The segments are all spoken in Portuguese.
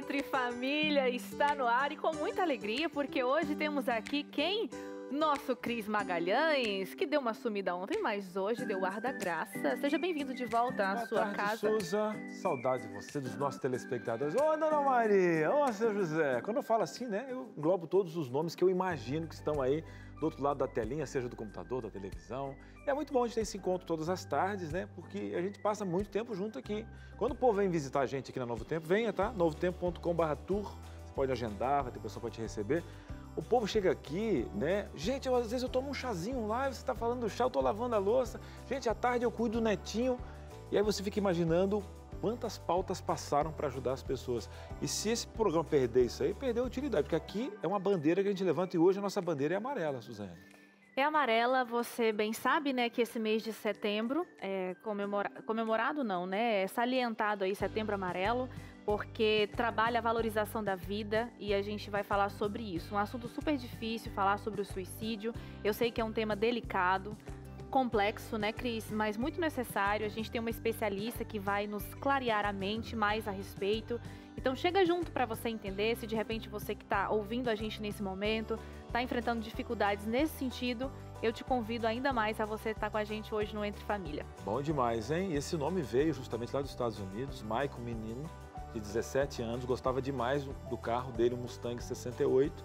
Entre Família está no ar e com muita alegria, porque hoje temos aqui quem? Nosso Cris Magalhães, que deu uma sumida ontem, mas hoje deu ar da graça. Seja bem-vindo de volta à sua casa. Souza, saudade de você, dos nossos telespectadores. Ô, Dona Maria, ô, Seu José. Quando eu falo assim, né, eu englobo todos os nomes que eu imagino que estão aí do outro lado da telinha, seja do computador, da televisão. E é muito bom a gente ter esse encontro todas as tardes, né, porque a gente passa muito tempo junto aqui. Quando o povo vem visitar a gente aqui na Novo Tempo, venha, tá? novotempo.com/tour. Você pode agendar, vai ter pessoa para te receber. O povo chega aqui, né? Gente, às vezes eu tomo um chazinho lá, você está falando do chá, eu estou lavando a louça. Gente, à tarde eu cuido do netinho. E aí você fica imaginando quantas pautas passaram para ajudar as pessoas. E se esse programa perder isso aí, perdeu a utilidade. Porque aqui é uma bandeira que a gente levanta e hoje a nossa bandeira é amarela, Suzane. É amarela, você bem sabe, né, que esse mês de setembro é comemorado não, né? É salientado aí Setembro Amarelo, porque trabalha a valorização da vida e a gente vai falar sobre isso. Um assunto super difícil, falar sobre o suicídio. Eu sei que é um tema delicado, complexo, né, Cris? Mas muito necessário. A gente tem uma especialista que vai nos clarear a mente mais a respeito. Então chega junto para você entender, se de repente você que está ouvindo a gente nesse momento, está enfrentando dificuldades nesse sentido, eu te convido ainda mais a você estar com a gente hoje no Entre Família. Bom demais, hein? E esse nome veio justamente lá dos Estados Unidos, Michael, menino de 17 anos, gostava demais do carro dele, um Mustang 68,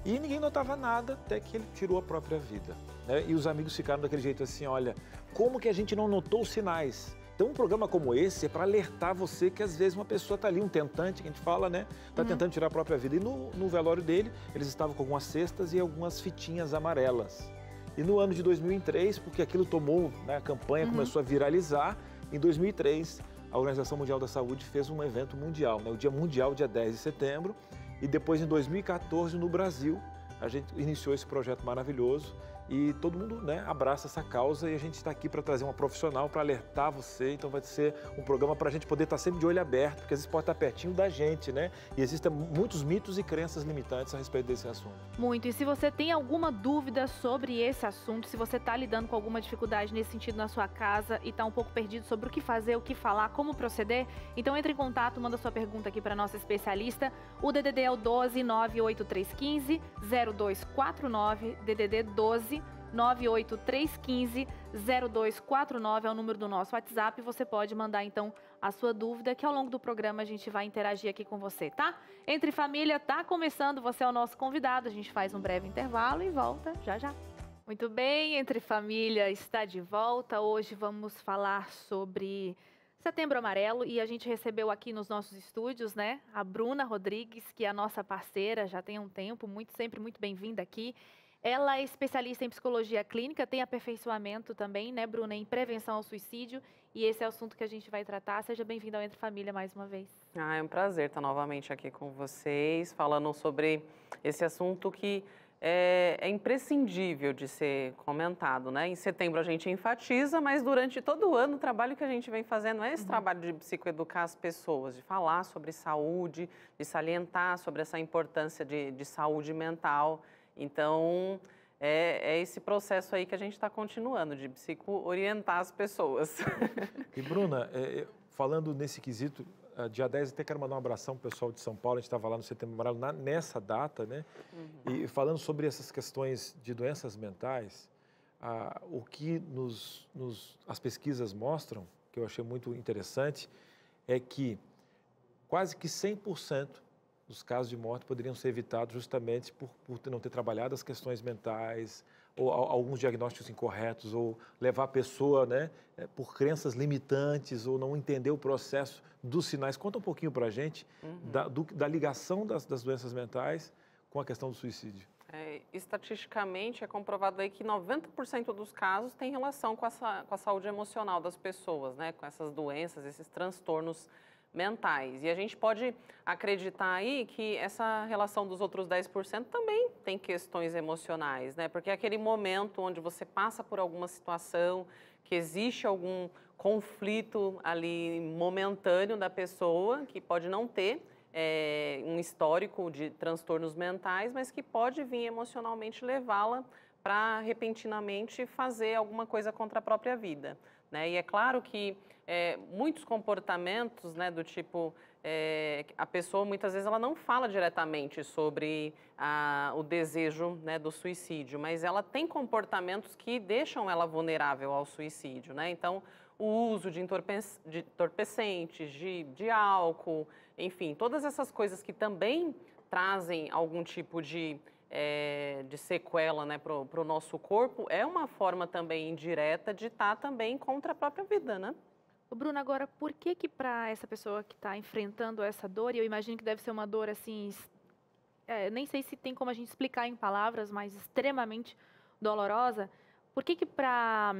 e ninguém notava nada até que ele tirou a própria vida, né? E os amigos ficaram daquele jeito assim, olha, como que a gente não notou os sinais? Então, um programa como esse é para alertar você que às vezes uma pessoa está ali, um tentante, que a gente fala, né? Está tentando tirar a própria vida. E no velório dele, eles estavam com algumas cestas e algumas fitinhas amarelas. E no ano de 2003, porque aquilo tomou, né, a campanha começou a viralizar, em 2003, a Organização Mundial da Saúde fez um evento mundial, né? O Dia Mundial, dia 10 de setembro. E depois, em 2014, no Brasil, a gente iniciou esse projeto maravilhoso. E todo mundo, né, abraça essa causa e a gente está aqui para trazer uma profissional para alertar você. Então vai ser um programa para a gente poder estar sempre de olho aberto, porque às vezes pode estar pertinho da gente, né? E existem muitos mitos e crenças limitantes a respeito desse assunto. Muito. E se você tem alguma dúvida sobre esse assunto, se você está lidando com alguma dificuldade nesse sentido na sua casa e está um pouco perdido sobre o que fazer, o que falar, como proceder, então entre em contato, manda sua pergunta aqui para a nossa especialista. O DDD é o 12 98315 0249, DDD 12 98315 0249 é o número do nosso WhatsApp. Você pode mandar então a sua dúvida, que ao longo do programa a gente vai interagir aqui com você, tá? Entre Família tá começando, você é o nosso convidado. A gente faz um breve intervalo e volta já já. Muito bem, Entre Família está de volta. Hoje vamos falar sobre Setembro Amarelo e a gente recebeu aqui nos nossos estúdios, né, a Bruna Rodrigues, que é a nossa parceira já tem um tempo, sempre muito bem-vinda aqui. Ela é especialista em psicologia clínica, tem aperfeiçoamento também, né, Bruna, em prevenção ao suicídio. E esse é o assunto que a gente vai tratar. Seja bem-vinda ao Entre Família mais uma vez. É um prazer estar novamente aqui com vocês, falando sobre esse assunto que é imprescindível de ser comentado, né? Em setembro a gente enfatiza, mas durante todo o ano o trabalho que a gente vem fazendo é esse trabalho de psicoeducar as pessoas, de falar sobre saúde, de salientar sobre essa importância de saúde mental. Então, é esse processo aí que a gente está continuando, de psico-orientar as pessoas. E, Bruna, falando nesse quesito, dia 10 até quero mandar um abração para o pessoal de São Paulo, a gente estava lá no Setembro Amarelo nessa data, né? E falando sobre essas questões de doenças mentais, o que as pesquisas mostram, que eu achei muito interessante, é que quase que 100% os casos de morte poderiam ser evitados justamente por não ter trabalhado as questões mentais, ou alguns diagnósticos incorretos, ou levar a pessoa, né, por crenças limitantes, ou não entender o processo dos sinais. Conta um pouquinho para a gente da ligação das doenças mentais com a questão do suicídio. Estatisticamente é comprovado aí que 90% dos casos tem relação com a saúde emocional das pessoas, né, com essas doenças, esses transtornos mentais. E a gente pode acreditar aí que essa relação dos outros 10% também tem questões emocionais, né? Porque é aquele momento onde você passa por alguma situação, que existe algum conflito ali momentâneo da pessoa, que pode não ter um histórico de transtornos mentais, mas que pode vir emocionalmente levá-la para repentinamente fazer alguma coisa contra a própria vida, né? E é claro que muitos comportamentos, né, do tipo, a pessoa muitas vezes ela não fala diretamente sobre o desejo, né, do suicídio, mas ela tem comportamentos que deixam ela vulnerável ao suicídio, né? Então, o uso de entorpecentes, de álcool, enfim, todas essas coisas que também trazem algum tipo de sequela, né, para o nosso corpo, é uma forma também indireta de estar também contra a própria vida, né? Bruna, agora, por que para essa pessoa que está enfrentando essa dor, e eu imagino que deve ser uma dor assim, nem sei se tem como a gente explicar em palavras, mas extremamente dolorosa, por que para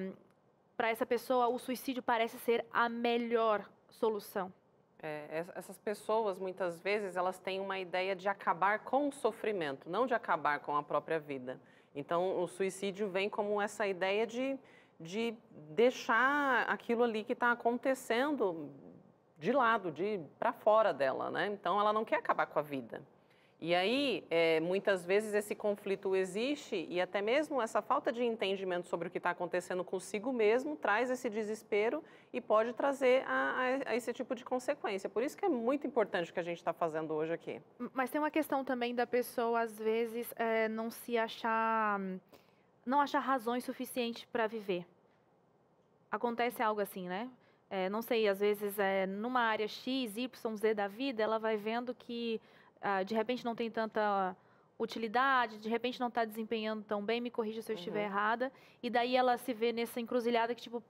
essa pessoa o suicídio parece ser a melhor solução? Essas pessoas, muitas vezes, elas têm uma ideia de acabar com o sofrimento, não de acabar com a própria vida. Então, o suicídio vem como essa ideia de deixar aquilo ali que está acontecendo de lado, para fora dela, né? Então, ela não quer acabar com a vida. E aí, muitas vezes, esse conflito existe e até mesmo essa falta de entendimento sobre o que está acontecendo consigo mesmo traz esse desespero e pode trazer a esse tipo de consequência. Por isso que é muito importante o que a gente está fazendo hoje aqui. Mas tem uma questão também da pessoa, às vezes, não achar razões suficientes para viver. Acontece algo assim, né? Não sei, às vezes, numa área X, Y, Z da vida, ela vai vendo que de repente não tem tanta utilidade, de repente não está desempenhando tão bem, me corrija se eu estiver errada, e daí ela se vê nessa encruzilhada que, tipo,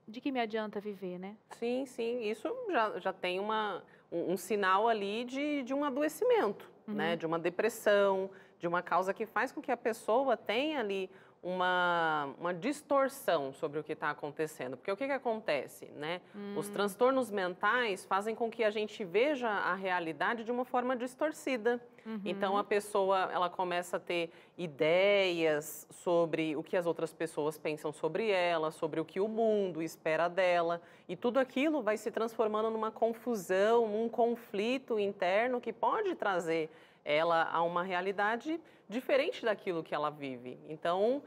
de que me adianta viver, né? Sim, isso já tem um sinal ali de um adoecimento, né? De uma depressão, de uma causa que faz com que a pessoa tenha ali uma distorção sobre o que está acontecendo. Porque o que acontece, né? Os transtornos mentais fazem com que a gente veja a realidade de uma forma distorcida. Então, a pessoa, ela começa a ter ideias sobre o que as outras pessoas pensam sobre ela, sobre o que o mundo espera dela. E tudo aquilo vai se transformando numa confusão, num conflito interno que pode trazer ela a uma realidade diferente daquilo que ela vive. Então,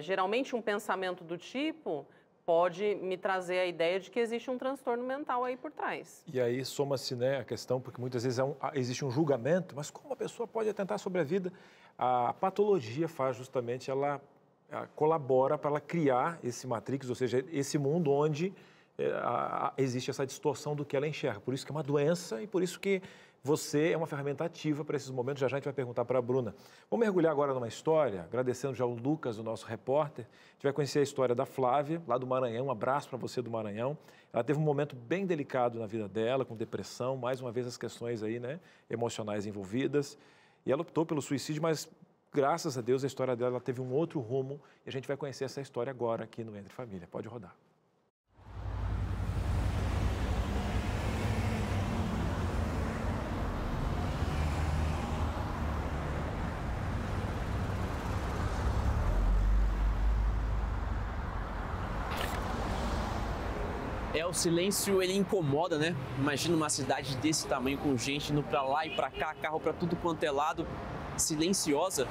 geralmente um pensamento do tipo pode me trazer a ideia de que existe um transtorno mental aí por trás. E aí soma-se, né, a questão, porque muitas vezes existe um julgamento, mas como a pessoa pode atentar sobre a vida? A patologia faz justamente, ela colabora para ela criar esse matrix, ou seja, esse mundo onde existe essa distorção do que ela enxerga. Por isso que é uma doença e por isso que você é uma ferramenta ativa para esses momentos. Já a gente vai perguntar para a Bruna. Vamos mergulhar agora numa história, agradecendo já o Lucas, o nosso repórter. A gente vai conhecer a história da Flávia, lá do Maranhão. Um abraço para você do Maranhão. Ela teve um momento bem delicado na vida dela, com depressão, mais uma vez as questões aí, né, emocionais envolvidas. E ela optou pelo suicídio, mas graças a Deus a história dela teve um outro rumo. E a gente vai conhecer essa história agora aqui no Entre Família. Pode rodar. O silêncio, ele incomoda, né? Imagina uma cidade desse tamanho, com gente indo pra lá e pra cá, carro pra tudo quanto é lado, silenciosa,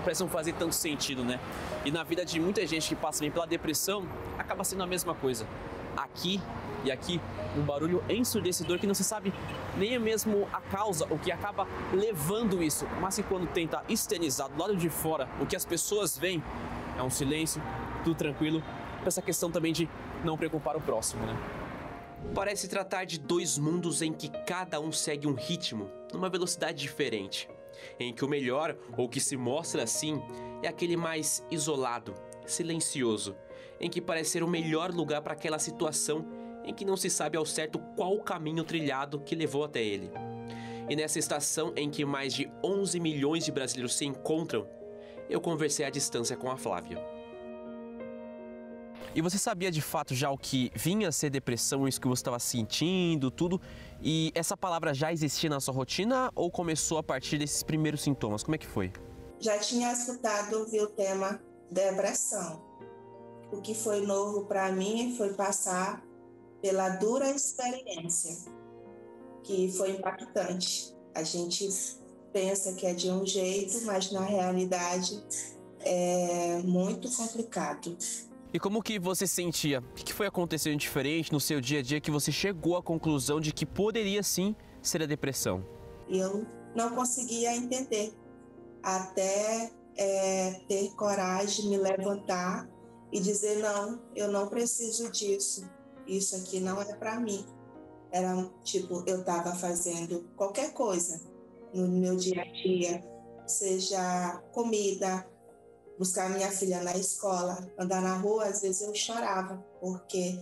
parece não fazer tanto sentido, né? E na vida de muita gente que passa bem pela depressão, acaba sendo a mesma coisa. Aqui e aqui, um barulho ensurdecedor que não se sabe nem mesmo a causa, o que acaba levando isso. Mas que quando tenta externizar do lado de fora o que as pessoas veem, é um silêncio, tudo tranquilo, essa questão também de não preocupar o próximo, né? Parece tratar de dois mundos em que cada um segue um ritmo, numa velocidade diferente. Em que o melhor, ou que se mostra assim, é aquele mais isolado, silencioso, em que parece ser o melhor lugar para aquela situação em que não se sabe ao certo qual o caminho trilhado que levou até ele. E nessa estação em que mais de 11 milhões de brasileiros se encontram, eu conversei à distância com a Flávia. E você sabia de fato já o que vinha a ser depressão, isso que você estava sentindo, tudo? E essa palavra já existia na sua rotina ou começou a partir desses primeiros sintomas? Como é que foi? Já tinha escutado ouvir o tema depressão. O que foi novo para mim foi passar pela dura experiência, que foi impactante. A gente pensa que é de um jeito, mas na realidade é muito complicado. E como que você sentia? O que foi acontecendo diferente no seu dia a dia que você chegou à conclusão de que poderia sim ser a depressão? Eu não conseguia entender, até ter coragem de me levantar e dizer, não, eu não preciso disso, isso aqui não é para mim. Era tipo, eu estava fazendo qualquer coisa no meu dia a dia, seja comida, buscar minha filha na escola, andar na rua, às vezes eu chorava, porque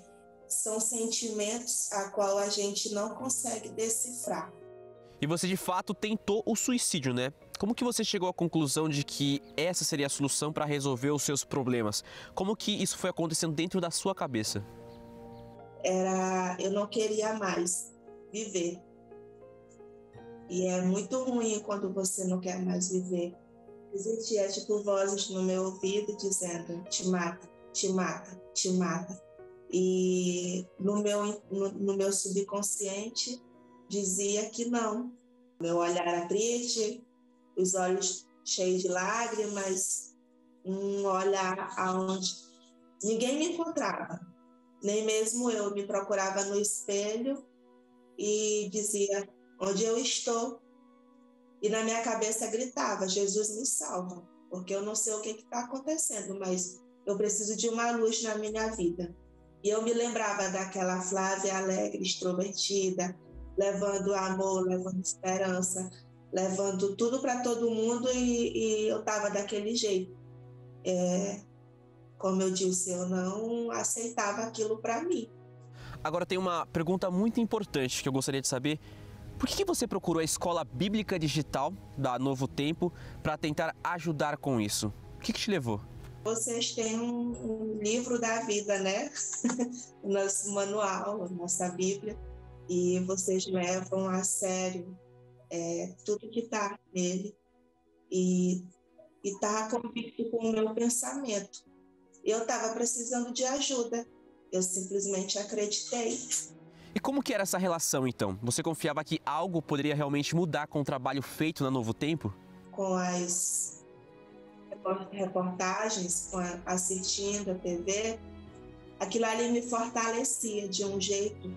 são sentimentos a qual a gente não consegue decifrar. E você de fato tentou o suicídio, né? Como que você chegou à conclusão de que essa seria a solução para resolver os seus problemas? Como que isso foi acontecendo dentro da sua cabeça? Eu não queria mais viver. E é muito ruim quando você não quer mais viver. Existia tipo vozes no meu ouvido dizendo, te mata, te mata, te mata. E no meu subconsciente dizia que não. Meu olhar era triste, os olhos cheios de lágrimas, um olhar aonde ninguém me encontrava. Nem mesmo eu me procurava no espelho e dizia, onde eu estou? E na minha cabeça gritava, Jesus me salva, porque eu não sei o que está acontecendo, mas eu preciso de uma luz na minha vida. E eu me lembrava daquela Flávia alegre, extrovertida, levando amor, levando esperança, levando tudo para todo mundo e eu estava daquele jeito. Como eu disse, eu não aceitava aquilo para mim. Agora tem uma pergunta muito importante que eu gostaria de saber. Por que você procurou a Escola Bíblica Digital da Novo Tempo para tentar ajudar com isso? O que te levou? Vocês têm um livro da vida, né? Nosso manual, nossa Bíblia, e vocês levam a sério tudo que está nele e está convicto com o meu pensamento. Eu estava precisando de ajuda, eu simplesmente acreditei. E como que era essa relação, então? Você confiava que algo poderia realmente mudar com o trabalho feito na Novo Tempo? Com as reportagens, assistindo a TV, aquilo ali me fortalecia de um jeito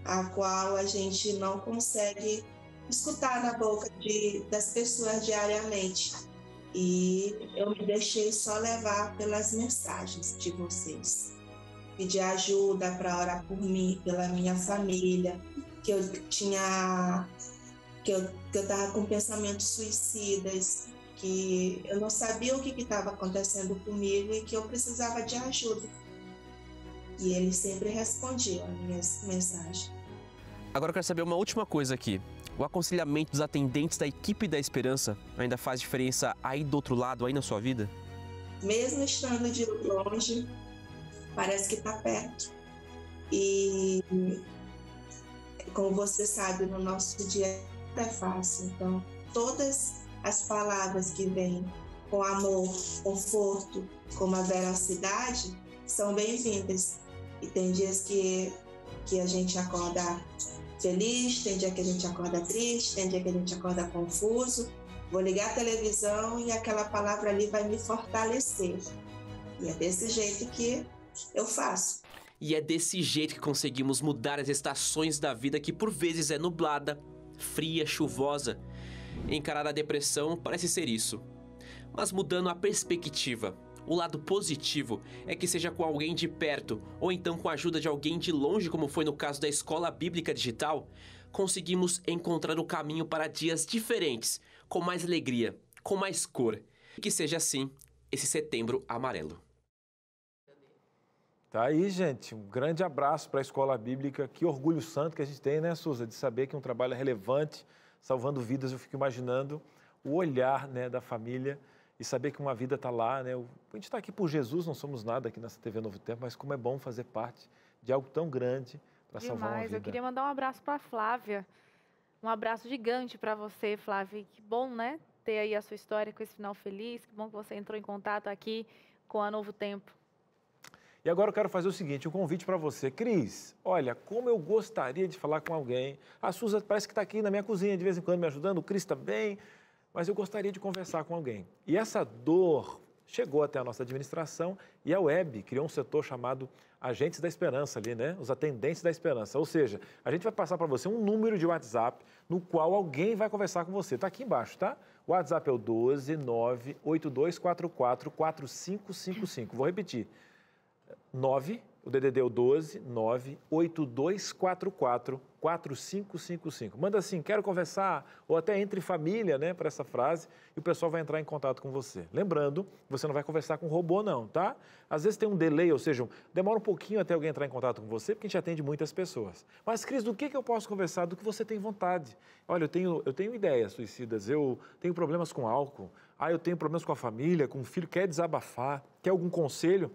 a qual a gente não consegue escutar na boca das pessoas diariamente. E eu me deixei só levar pelas mensagens de vocês. Pedir ajuda para orar por mim, pela minha família, que eu estava com pensamentos suicidas, que eu não sabia o que estava acontecendo comigo e que eu precisava de ajuda. E ele sempre respondia as minhas mensagens. Agora eu quero saber uma última coisa aqui. O aconselhamento dos atendentes da equipe da Esperança ainda faz diferença aí do outro lado, aí na sua vida? Mesmo estando de longe, parece que está perto. E, como você sabe, no nosso dia é fácil. Então, todas as palavras que vêm com amor, conforto, com uma veracidade, são bem-vindas. E tem dias que a gente acorda feliz, tem dia que a gente acorda triste, tem dia que a gente acorda confuso. Vou ligar a televisão e aquela palavra ali vai me fortalecer. E é desse jeito que eu faço. E é desse jeito que conseguimos mudar as estações da vida que por vezes é nublada, fria, chuvosa. Encarar a depressão parece ser isso. Mas mudando a perspectiva, o lado positivo é que seja com alguém de perto ou então com a ajuda de alguém de longe, como foi no caso da Escola Bíblica Digital, conseguimos encontrar o caminho para dias diferentes, com mais alegria, com mais cor. E que seja assim esse Setembro Amarelo. Tá aí, gente. Um grande abraço para a Escola Bíblica. Que orgulho santo que a gente tem, né, Suza? De saber que um trabalho é relevante, salvando vidas. Eu fico imaginando o olhar, né, da família e saber que uma vida está lá, né? A gente está aqui por Jesus, não somos nada aqui nessa TV Novo Tempo, mas como é bom fazer parte de algo tão grande para salvar uma vida. Eu queria mandar um abraço para a Flávia. Um abraço gigante para você, Flávia. Que bom, né? Ter aí a sua história com esse final feliz. Que bom que você entrou em contato aqui com a Novo Tempo. E agora eu quero fazer o seguinte, um convite para você. Cris, olha, como eu gostaria de falar com alguém. A Suza parece que está aqui na minha cozinha de vez em quando me ajudando, o Cris também, mas eu gostaria de conversar com alguém. E essa dor chegou até a nossa administração e a web criou um setor chamado Agentes da Esperança ali, né? Os Atendentes da Esperança. Ou seja, a gente vai passar para você um número de WhatsApp no qual alguém vai conversar com você. Está aqui embaixo, tá? O WhatsApp é o 12982444555. Vou repetir. 9, o DDD é o 12982444555. Manda assim, quero conversar, ou até entre família, né, para essa frase, e o pessoal vai entrar em contato com você. Lembrando, você não vai conversar com robô não, tá? Às vezes tem um delay, ou seja, demora um pouquinho até alguém entrar em contato com você, porque a gente atende muitas pessoas. Mas, Cris, do que eu posso conversar? Do que você tem vontade. Olha, eu tenho ideias suicidas, eu tenho problemas com álcool, eu tenho problemas com a família, com o filho, quer desabafar, quer algum conselho?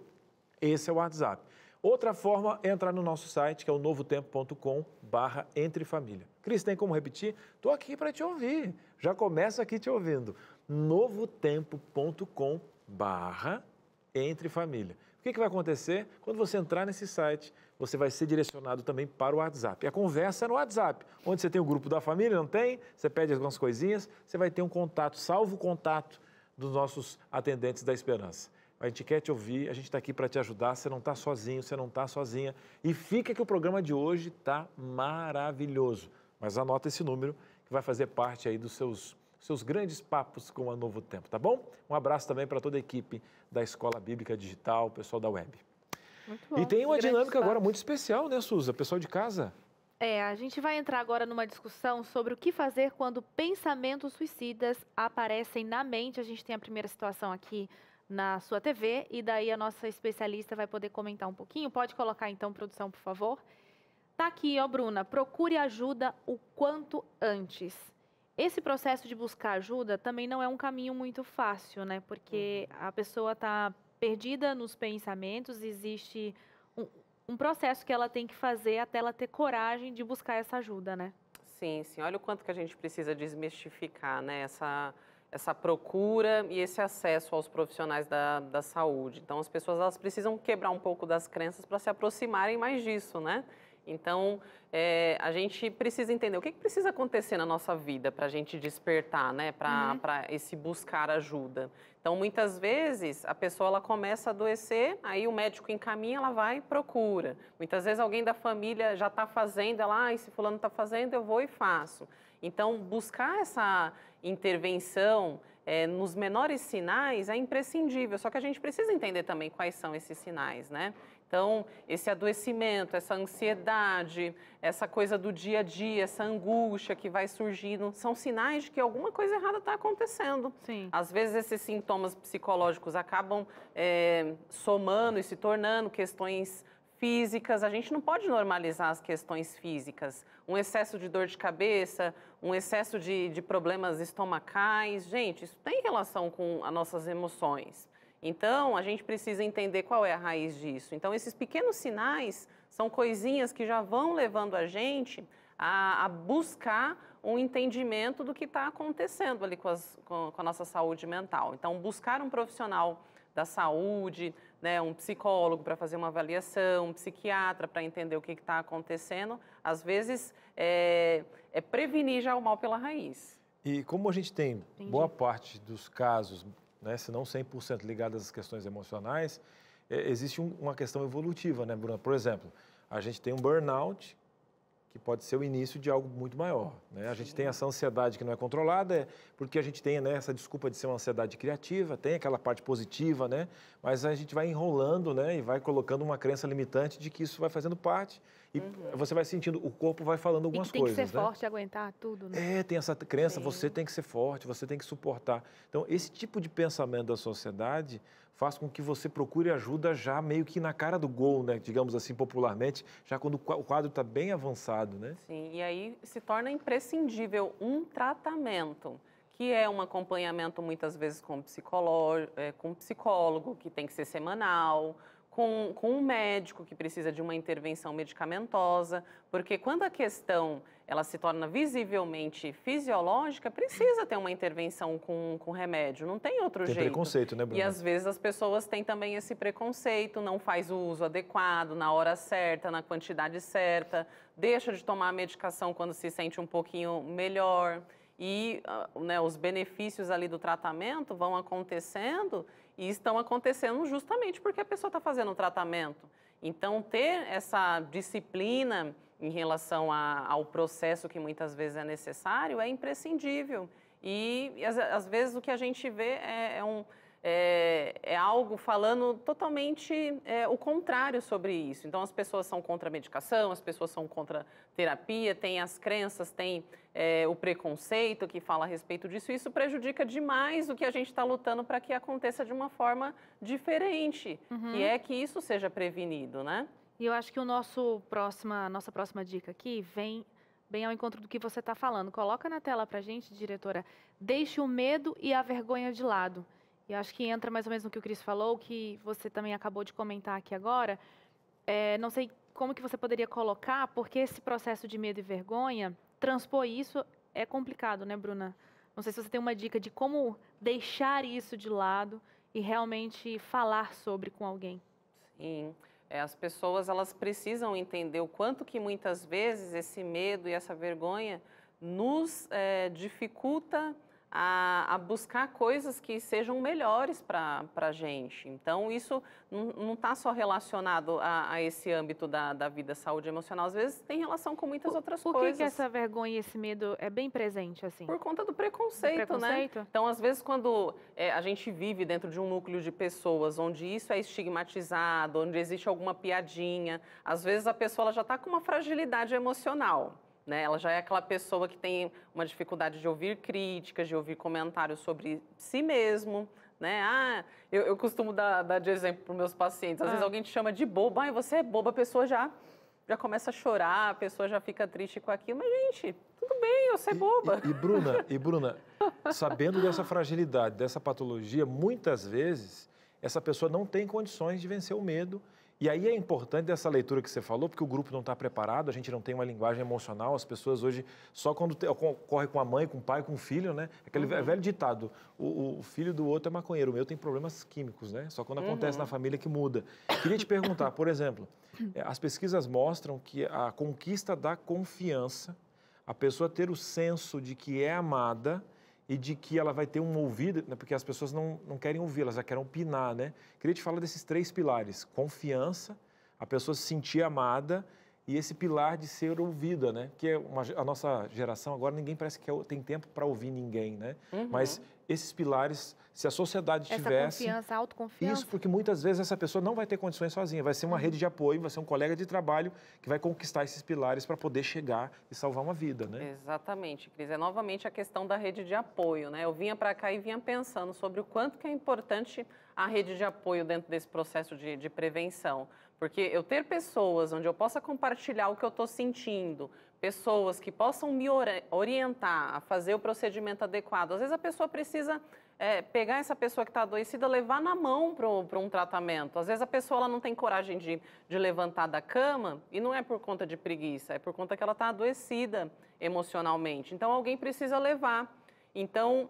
Esse é o WhatsApp. Outra forma é entrar no nosso site, que é o novotempo.com/entrefamília. Cris, tem como repetir? Estou aqui para te ouvir. Já começa aqui te ouvindo. novotempo.com/entrefamília. O que vai acontecer? Quando você entrar nesse site, você vai ser direcionado também para o WhatsApp. E a conversa é no WhatsApp, onde você tem o grupo da família, não tem? Você pede algumas coisinhas, você vai ter um contato, salvo o contato dos nossos atendentes da Esperança. A gente quer te ouvir, a gente está aqui para te ajudar, você não está sozinho, você não está sozinha. E fica que o programa de hoje está maravilhoso. Mas anota esse número que vai fazer parte aí dos seus grandes papos com a Novo Tempo, tá bom? Um abraço também para toda a equipe da Escola Bíblica Digital, o pessoal da web. Muito bom. E tem uma dinâmica agora muito especial, né, Suza? Pessoal de casa. A gente vai entrar agora numa discussão sobre o que fazer quando pensamentos suicidas aparecem na mente. A gente tem a primeira situação aqui na sua TV, e daí a nossa especialista vai poder comentar um pouquinho. Pode colocar então, produção, por favor. Tá aqui, ó, Bruna, procure ajuda o quanto antes. Esse processo de buscar ajuda também não é um caminho muito fácil, né? Porque a pessoa tá perdida nos pensamentos, existe um processo que ela tem que fazer até ela ter coragem de buscar essa ajuda, né? Sim, sim. Olha o quanto que a gente precisa desmistificar, né? Essa procura e esse acesso aos profissionais da saúde. Então, as pessoas elas precisam quebrar um pouco das crenças para se aproximarem mais disso, né? Então, a gente precisa entender o que precisa acontecer na nossa vida para a gente despertar, né? Para esse buscar ajuda. Então, muitas vezes, a pessoa ela começa a adoecer, aí o médico encaminha, ela vai e procura. Muitas vezes, alguém da família já está fazendo, ela, se fulano está fazendo, eu vou e faço. Então, buscar essa intervenção nos menores sinais é imprescindível, só que a gente precisa entender também quais são esses sinais, né? Então, esse adoecimento, essa ansiedade, essa coisa do dia a dia, essa angústia que vai surgindo, são sinais de que alguma coisa errada está acontecendo. Sim. Às vezes, esses sintomas psicológicos acabam somando e se tornando questões físicas. A gente não pode normalizar as questões físicas. Um excesso de dor de cabeça, um excesso de problemas estomacais. Gente, isso tem relação com as nossas emoções. Então, a gente precisa entender qual é a raiz disso. Então, esses pequenos sinais são coisinhas que já vão levando a gente a buscar um entendimento do que está acontecendo ali com a nossa saúde mental. Então, buscar um profissional da saúde, né, um psicólogo para fazer uma avaliação, um psiquiatra para entender o que está acontecendo, às vezes é prevenir já o mal pela raiz. E como a gente tem boa parte dos casos, né, se não 100% ligadas às questões emocionais, existe uma questão evolutiva, né, Bruna? Por exemplo, a gente tem um burnout, que pode ser o início de algo muito maior, né? A gente tem essa ansiedade que não é controlada, porque a gente tem, né, essa desculpa de ser uma ansiedade criativa, tem aquela parte positiva, né? Mas a gente vai enrolando, né, e vai colocando uma crença limitante de que isso vai fazendo parte e você vai sentindo, o corpo vai falando algumas coisas, tem que ser né? forte, aguentar tudo, né? Tem essa crença, Sim. Você tem que ser forte, você tem que suportar. Então, esse tipo de pensamento da sociedade faz com que você procure ajuda já meio que na cara do gol, né? Digamos assim, popularmente, já quando o quadro está bem avançado, né? Sim, e aí se torna imprescindível um tratamento, que é um acompanhamento muitas vezes com psicólogo, que tem que ser semanal, com um médico que precisa de uma intervenção medicamentosa, porque quando a questão ela se torna visivelmente fisiológica, precisa ter uma intervenção com remédio, não tem outro jeito. Tem preconceito, né, Bruna? E às vezes as pessoas têm também esse preconceito, não faz o uso adequado, na hora certa, na quantidade certa, deixa de tomar a medicação quando se sente um pouquinho melhor. E né, os benefícios ali do tratamento vão acontecendo e estão acontecendo justamente porque a pessoa está fazendo um tratamento. Então, ter essa disciplina em relação ao processo que muitas vezes é necessário é imprescindível. E às vezes o que a gente vê é algo falando totalmente o contrário sobre isso. Então, as pessoas são contra a medicação, as pessoas são contra a terapia, tem as crenças, tem o preconceito que fala a respeito disso. Isso prejudica demais o que a gente está lutando para que aconteça de uma forma diferente, que é que isso seja prevenido, né? E eu acho que nossa próxima dica aqui vem bem ao encontro do que você está falando. Coloca na tela para a gente, diretora, deixe o medo e a vergonha de lado. E acho que entra mais ou menos no que o Cris falou, que você também acabou de comentar aqui agora. Não sei como que você poderia colocar, porque esse processo de medo e vergonha, transpor isso é complicado, né, Bruna? Não sei se você tem uma dica de como deixar isso de lado e realmente falar sobre com alguém. Sim. As pessoas, elas precisam entender o quanto que muitas vezes esse medo e essa vergonha nos dificulta a buscar coisas que sejam melhores para a gente. Então, isso não está só relacionado a esse âmbito da vida, saúde emocional. Às vezes, tem relação com muitas outras coisas. Por que essa vergonha e esse medo é bem presente, assim? Por conta do preconceito, né? Então, às vezes, quando a gente vive dentro de um núcleo de pessoas onde isso é estigmatizado, onde existe alguma piadinha, às vezes a pessoa ela já está com uma fragilidade emocional. Né? Ela já é aquela pessoa que tem uma dificuldade de ouvir críticas, de ouvir comentários sobre si mesmo, né? Eu costumo dar de exemplo para os meus pacientes. Às vezes alguém te chama de boba, você é boba, a pessoa já começa a chorar, a pessoa já fica triste com aquilo. Mas, gente, tudo bem, eu ser boba. E Bruna, sabendo dessa fragilidade, dessa patologia, muitas vezes essa pessoa não tem condições de vencer o medo. E aí é importante dessa leitura que você falou, porque o grupo não está preparado, a gente não tem uma linguagem emocional, as pessoas hoje, só quando ocorre com a mãe, com o pai, com o filho, né? Aquele velho ditado, o filho do outro é maconheiro, o meu tem problemas químicos, né? Só quando acontece na família que muda. Queria te perguntar, por exemplo, as pesquisas mostram que a conquista da confiança, a pessoa ter o senso de que é amada, e de que ela vai ter um ouvido, né, porque as pessoas não querem ouvir, elas já querem opinar, né? Queria te falar desses 3 pilares: confiança, a pessoa se sentir amada e esse pilar de ser ouvida, né? Que é a nossa geração agora, ninguém parece que tem tempo para ouvir ninguém, né? Mas esses pilares, se a sociedade tivesse... Essa confiança, autoconfiança. Isso, porque muitas vezes essa pessoa não vai ter condições sozinha, vai ser uma rede de apoio, vai ser um colega de trabalho que vai conquistar esses pilares para poder chegar e salvar uma vida, né? Exatamente, Cris. É novamente a questão da rede de apoio, né? Eu vinha para cá e vinha pensando sobre o quanto que é importante a rede de apoio dentro desse processo de prevenção. Porque eu ter pessoas onde eu possa compartilhar o que eu estou sentindo, pessoas que possam me orientar a fazer o procedimento adequado. Às vezes a pessoa precisa pegar essa pessoa que está adoecida, levar na mão para um tratamento. Às vezes a pessoa ela não tem coragem de levantar da cama e não é por conta de preguiça, é por conta que ela está adoecida emocionalmente. Então alguém precisa levar. Então,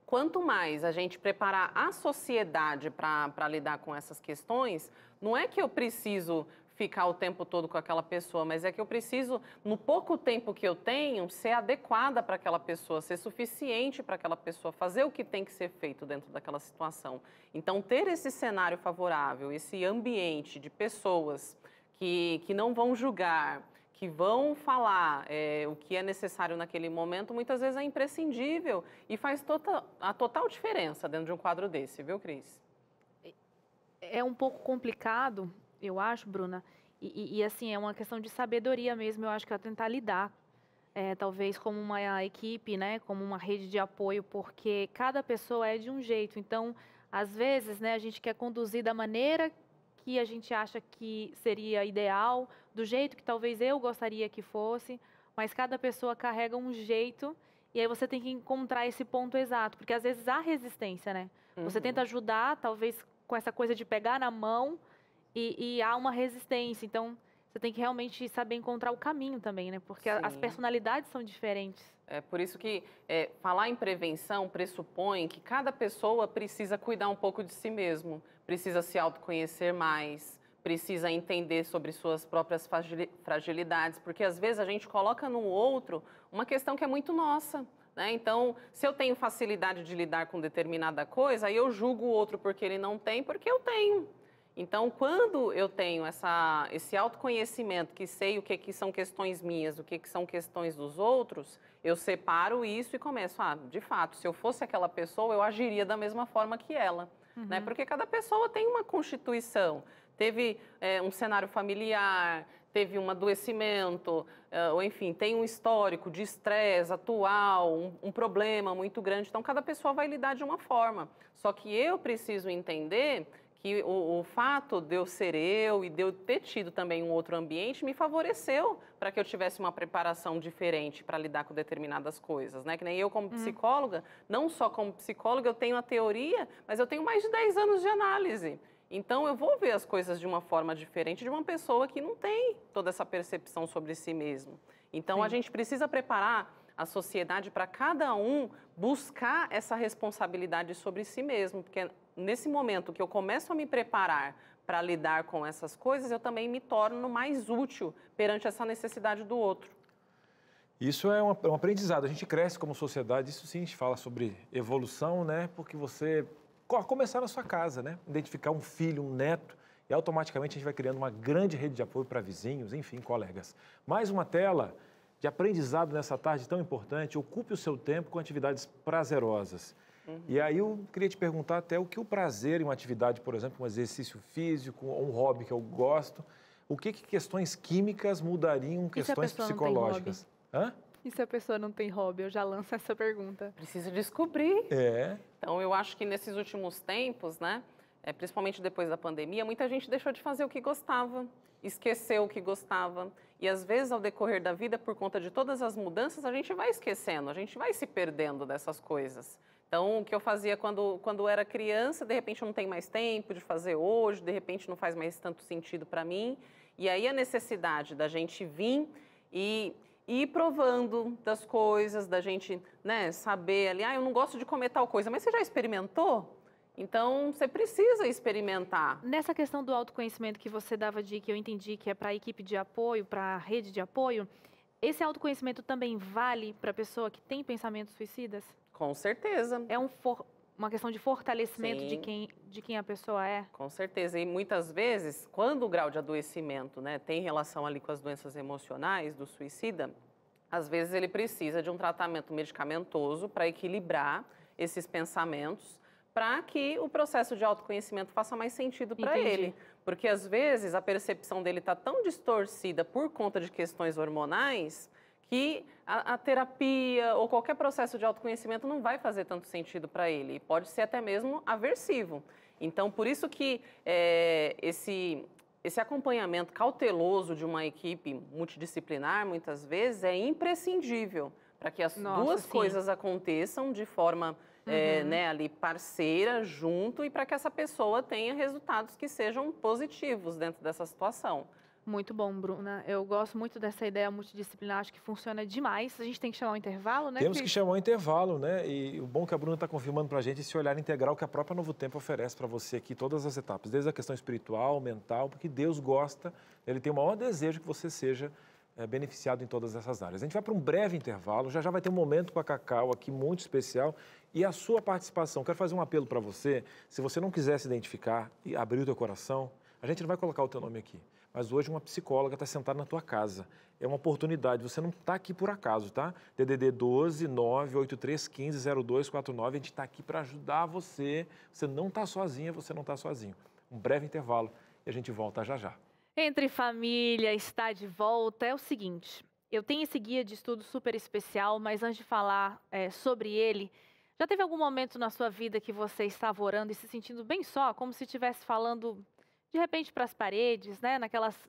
quanto mais a gente preparar a sociedade para lidar com essas questões, não é que eu preciso ficar o tempo todo com aquela pessoa, mas é que eu preciso, no pouco tempo que eu tenho, ser adequada para aquela pessoa, ser suficiente para aquela pessoa, fazer o que tem que ser feito dentro daquela situação. Então, ter esse cenário favorável, esse ambiente de pessoas que não vão julgar, que vão falar o que é necessário naquele momento, muitas vezes é imprescindível e faz a total diferença dentro de um quadro desse, viu, Cris? É um pouco complicado, eu acho, Bruna, e assim, é uma questão de sabedoria mesmo, eu acho que é tentar lidar, talvez como uma equipe, né, como uma rede de apoio, porque cada pessoa é de um jeito, então, às vezes, né, a gente quer conduzir da maneira que a gente acha que seria ideal, do jeito que talvez eu gostaria que fosse, mas cada pessoa carrega um jeito, e aí você tem que encontrar esse ponto exato, porque às vezes há resistência, né? Você tenta ajudar, talvez com essa coisa de pegar na mão, e há uma resistência, então você tem que realmente saber encontrar o caminho também, né? Porque as personalidades são diferentes. É por isso que falar em prevenção pressupõe que cada pessoa precisa cuidar um pouco de si mesmo, precisa se autoconhecer mais, precisa entender sobre suas próprias fragilidades, porque às vezes a gente coloca no outro uma questão que é muito nossa. né? Então, se eu tenho facilidade de lidar com determinada coisa, aí eu julgo o outro porque ele não tem, porque eu tenho. Então, quando eu tenho esse autoconhecimento, que sei o que são questões minhas, o que são questões dos outros, eu separo isso e começo, de fato, se eu fosse aquela pessoa, eu agiria da mesma forma que ela. Né? Porque cada pessoa tem uma constituição, teve um cenário familiar, teve um adoecimento, ou enfim, tem um histórico de estresse atual, um problema muito grande. Então, cada pessoa vai lidar de uma forma. Só que eu preciso entender que o fato de eu ser eu e de eu ter tido também um outro ambiente me favoreceu para que eu tivesse uma preparação diferente para lidar com determinadas coisas, né? Que nem eu como psicóloga, não só como psicóloga, eu tenho a teoria, mas eu tenho mais de 10 anos de análise. Então, eu vou ver as coisas de uma forma diferente de uma pessoa que não tem toda essa percepção sobre si mesmo. Então, a gente precisa preparar a sociedade para cada um buscar essa responsabilidade sobre si mesmo, porque nesse momento que eu começo a me preparar para lidar com essas coisas, eu também me torno mais útil perante essa necessidade do outro. Isso é um aprendizado, a gente cresce como sociedade, isso sim, a gente fala sobre evolução, né? Porque você começar na sua casa, né? Identificar um filho, um neto, e automaticamente a gente vai criando uma grande rede de apoio para vizinhos, enfim, colegas. Mais uma tela de aprendizado nessa tarde tão importante, ocupe o seu tempo com atividades prazerosas. E aí eu queria te perguntar até o que o prazer em uma atividade, por exemplo, um exercício físico, ou um hobby que eu gosto, o que questões químicas mudariam questões psicológicas? E se a pessoa não tem hobby? Eu já lanço essa pergunta. Precisa descobrir. Então, eu acho que nesses últimos tempos, né, principalmente depois da pandemia, muita gente deixou de fazer o que gostava, esqueceu o que gostava. E, às vezes, ao decorrer da vida, por conta de todas as mudanças, a gente vai esquecendo, a gente vai se perdendo dessas coisas. Então, o que eu fazia quando era criança, de repente eu não tenho mais tempo de fazer hoje, de repente não faz mais tanto sentido para mim. E aí a necessidade da gente vir e ir provando das coisas, da gente, né, saber ali, eu não gosto de comer tal coisa, mas você já experimentou? Então, você precisa experimentar. Nessa questão do autoconhecimento que você dava dica, eu entendi que é para a equipe de apoio, para a rede de apoio, esse autoconhecimento também vale para a pessoa que tem pensamentos suicidas? Com certeza. É uma questão de fortalecimento de quem a pessoa é? Com certeza. E muitas vezes, quando o grau de adoecimento, né, tem relação ali com as doenças emocionais do suicida, às vezes ele precisa de um tratamento medicamentoso para equilibrar esses pensamentos, para que o processo de autoconhecimento faça mais sentido para ele. Porque, às vezes, a percepção dele está tão distorcida por conta de questões hormonais que a terapia ou qualquer processo de autoconhecimento não vai fazer tanto sentido para ele. Pode ser até mesmo aversivo. Então, por isso que esse acompanhamento cauteloso de uma equipe multidisciplinar, muitas vezes, é imprescindível para que as duas coisas aconteçam de forma né, ali parceira, junto, e para que essa pessoa tenha resultados que sejam positivos dentro dessa situação. Muito bom, Bruna. Eu gosto muito dessa ideia multidisciplinar, acho que funciona demais. A gente tem que chamar um intervalo, né? Temos que chamar um intervalo, né? E o bom que a Bruna está confirmando para a gente esse olhar integral que a própria Novo Tempo oferece para você aqui, todas as etapas, desde a questão espiritual, mental, porque Deus gosta, Ele tem o maior desejo que você seja beneficiado em todas essas áreas. A gente vai para um breve intervalo, já vai ter um momento com a Cacau aqui muito especial e a sua participação. Quero fazer um apelo para você, se você não quiser se identificar e abrir o teu coração, a gente não vai colocar o teu nome aqui. Mas hoje uma psicóloga está sentada na tua casa. É uma oportunidade, você não está aqui por acaso, tá? DDD 12 983 15 0249, a gente está aqui para ajudar você. Você não está sozinha, você não está sozinho. Um breve intervalo e a gente volta já já. Entre Família está de volta. É o seguinte, eu tenho esse guia de estudo super especial, mas antes de falar sobre ele, já teve algum momento na sua vida que você estava orando e se sentindo bem só, como se estivesse falando de repente para as paredes, né?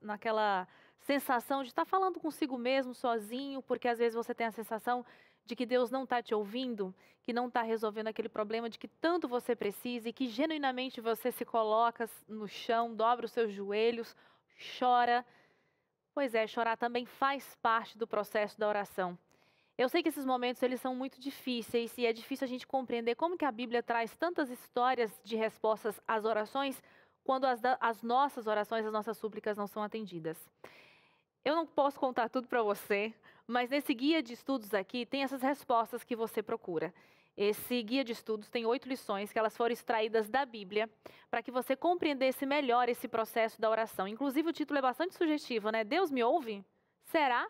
Naquela sensação de estar falando consigo mesmo, sozinho, porque às vezes você tem a sensação de que Deus não está te ouvindo, que não está resolvendo aquele problema de que tanto você precisa e que genuinamente você se coloca no chão, dobra os seus joelhos, chora. Pois é, chorar também faz parte do processo da oração. Eu sei que esses momentos eles são muito difíceis e é difícil a gente compreender como que a Bíblia traz tantas histórias de respostas às orações quando as nossas orações, as nossas súplicas não são atendidas. Eu não posso contar tudo para você, Mas nesse guia de estudos aqui, tem essas respostas que você procura. Esse guia de estudos tem 8 lições que elas foram extraídas da Bíblia para que você compreendesse melhor esse processo da oração. Inclusive, o título é bastante sugestivo, né? Deus me ouve? Será?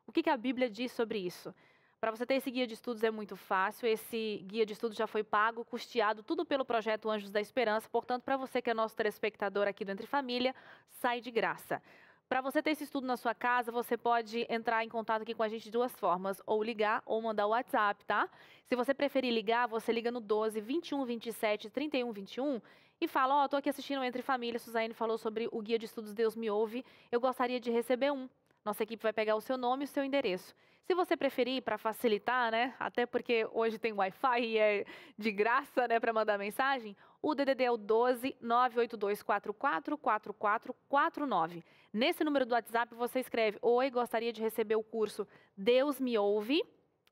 O que a Bíblia diz sobre isso? Para você ter esse guia de estudos é muito fácil. Esse guia de estudos já foi pago, custeado, tudo pelo projeto Anjos da Esperança. Portanto, para você que é nosso telespectador aqui do Entre Família, sai de graça. Para você ter esse estudo na sua casa, você pode entrar em contato aqui com a gente de 2 formas, ou ligar ou mandar o WhatsApp, tá? Se você preferir ligar, você liga no 12 21 27 31 21 e fala, tô aqui assistindo o Entre Família, Suzane falou sobre o guia de estudos Deus me ouve, eu gostaria de receber um. Nossa equipe vai pegar o seu nome e o seu endereço. Se você preferir, para facilitar, né, até porque hoje tem Wi-Fi e é de graça, né, para mandar mensagem, o DDD é o 12 982 44 4449. Nesse número do WhatsApp você escreve, oi, gostaria de receber o curso Deus me ouve,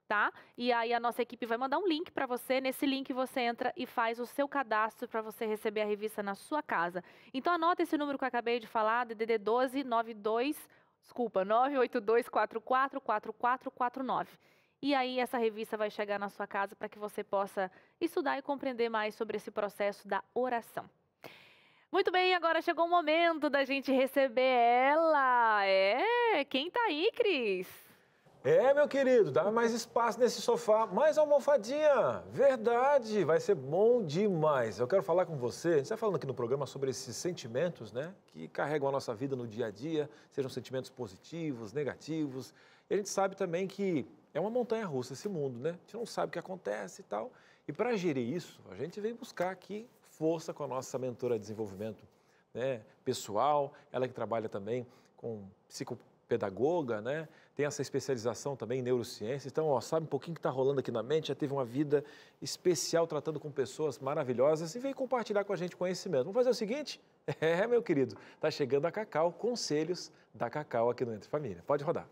tá? E aí a nossa equipe vai mandar um link para você, nesse link você entra e faz o seu cadastro para você receber a revista na sua casa. Então anota esse número que eu acabei de falar, DDD 12 982 44 4449. E aí essa revista vai chegar na sua casa para que você possa estudar e compreender mais sobre esse processo da oração. Muito bem, agora chegou o momento da gente receber ela. Quem tá aí, Cris? Meu querido, dá mais espaço nesse sofá, mais almofadinha. Verdade, vai ser bom demais. Eu quero falar com você, a gente está falando aqui no programa sobre esses sentimentos, né, que carregam a nossa vida no dia a dia, sejam sentimentos positivos, negativos. E a gente sabe também que é uma montanha-russa esse mundo, né? A gente não sabe o que acontece e tal. E para gerir isso, a gente vem buscar aqui força com a nossa mentora de desenvolvimento, né, pessoal, ela que trabalha também com psicopedagoga, né? Tem essa especialização também em neurociência. Então, sabe um pouquinho o que está rolando aqui na mente, já teve uma vida especial tratando com pessoas maravilhosas e vem compartilhar com a gente conhecimento. Vamos fazer o seguinte? Meu querido, está chegando a Cacau, conselhos da Cacau aqui no Entre Família. Pode rodar.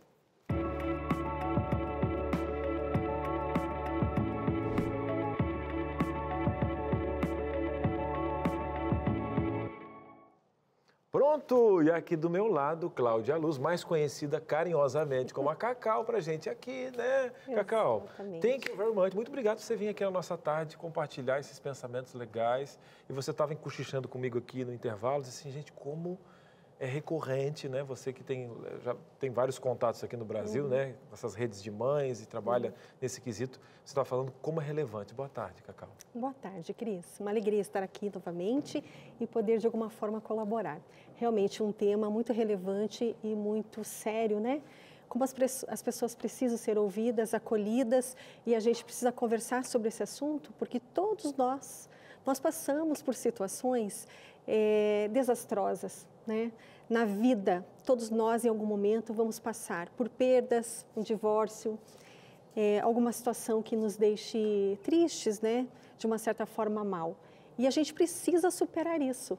Pronto! E aqui do meu lado, Cláudia Luz, mais conhecida carinhosamente como a Cacau pra gente aqui, né? Cacau, thank you very much. Muito obrigado por você vir aqui na nossa tarde compartilhar esses pensamentos legais. E você estava encochichando comigo aqui no intervalo, disse assim, gente, como é recorrente, né? Você que já tem vários contatos aqui no Brasil, né? Essas redes de mães e trabalha nesse quesito. Você está falando como é relevante. Boa tarde, Cacau. Boa tarde, Cris. Uma alegria estar aqui novamente e poder, de alguma forma, colaborar. Realmente um tema muito relevante e muito sério, né? Como as pessoas precisam ser ouvidas, acolhidas e a gente precisa conversar sobre esse assunto, porque todos nós passamos por situações desastrosas, né? Na vida, todos nós em algum momento vamos passar por perdas, um divórcio, alguma situação que nos deixe tristes, né? De uma certa forma mal. E a gente precisa superar isso.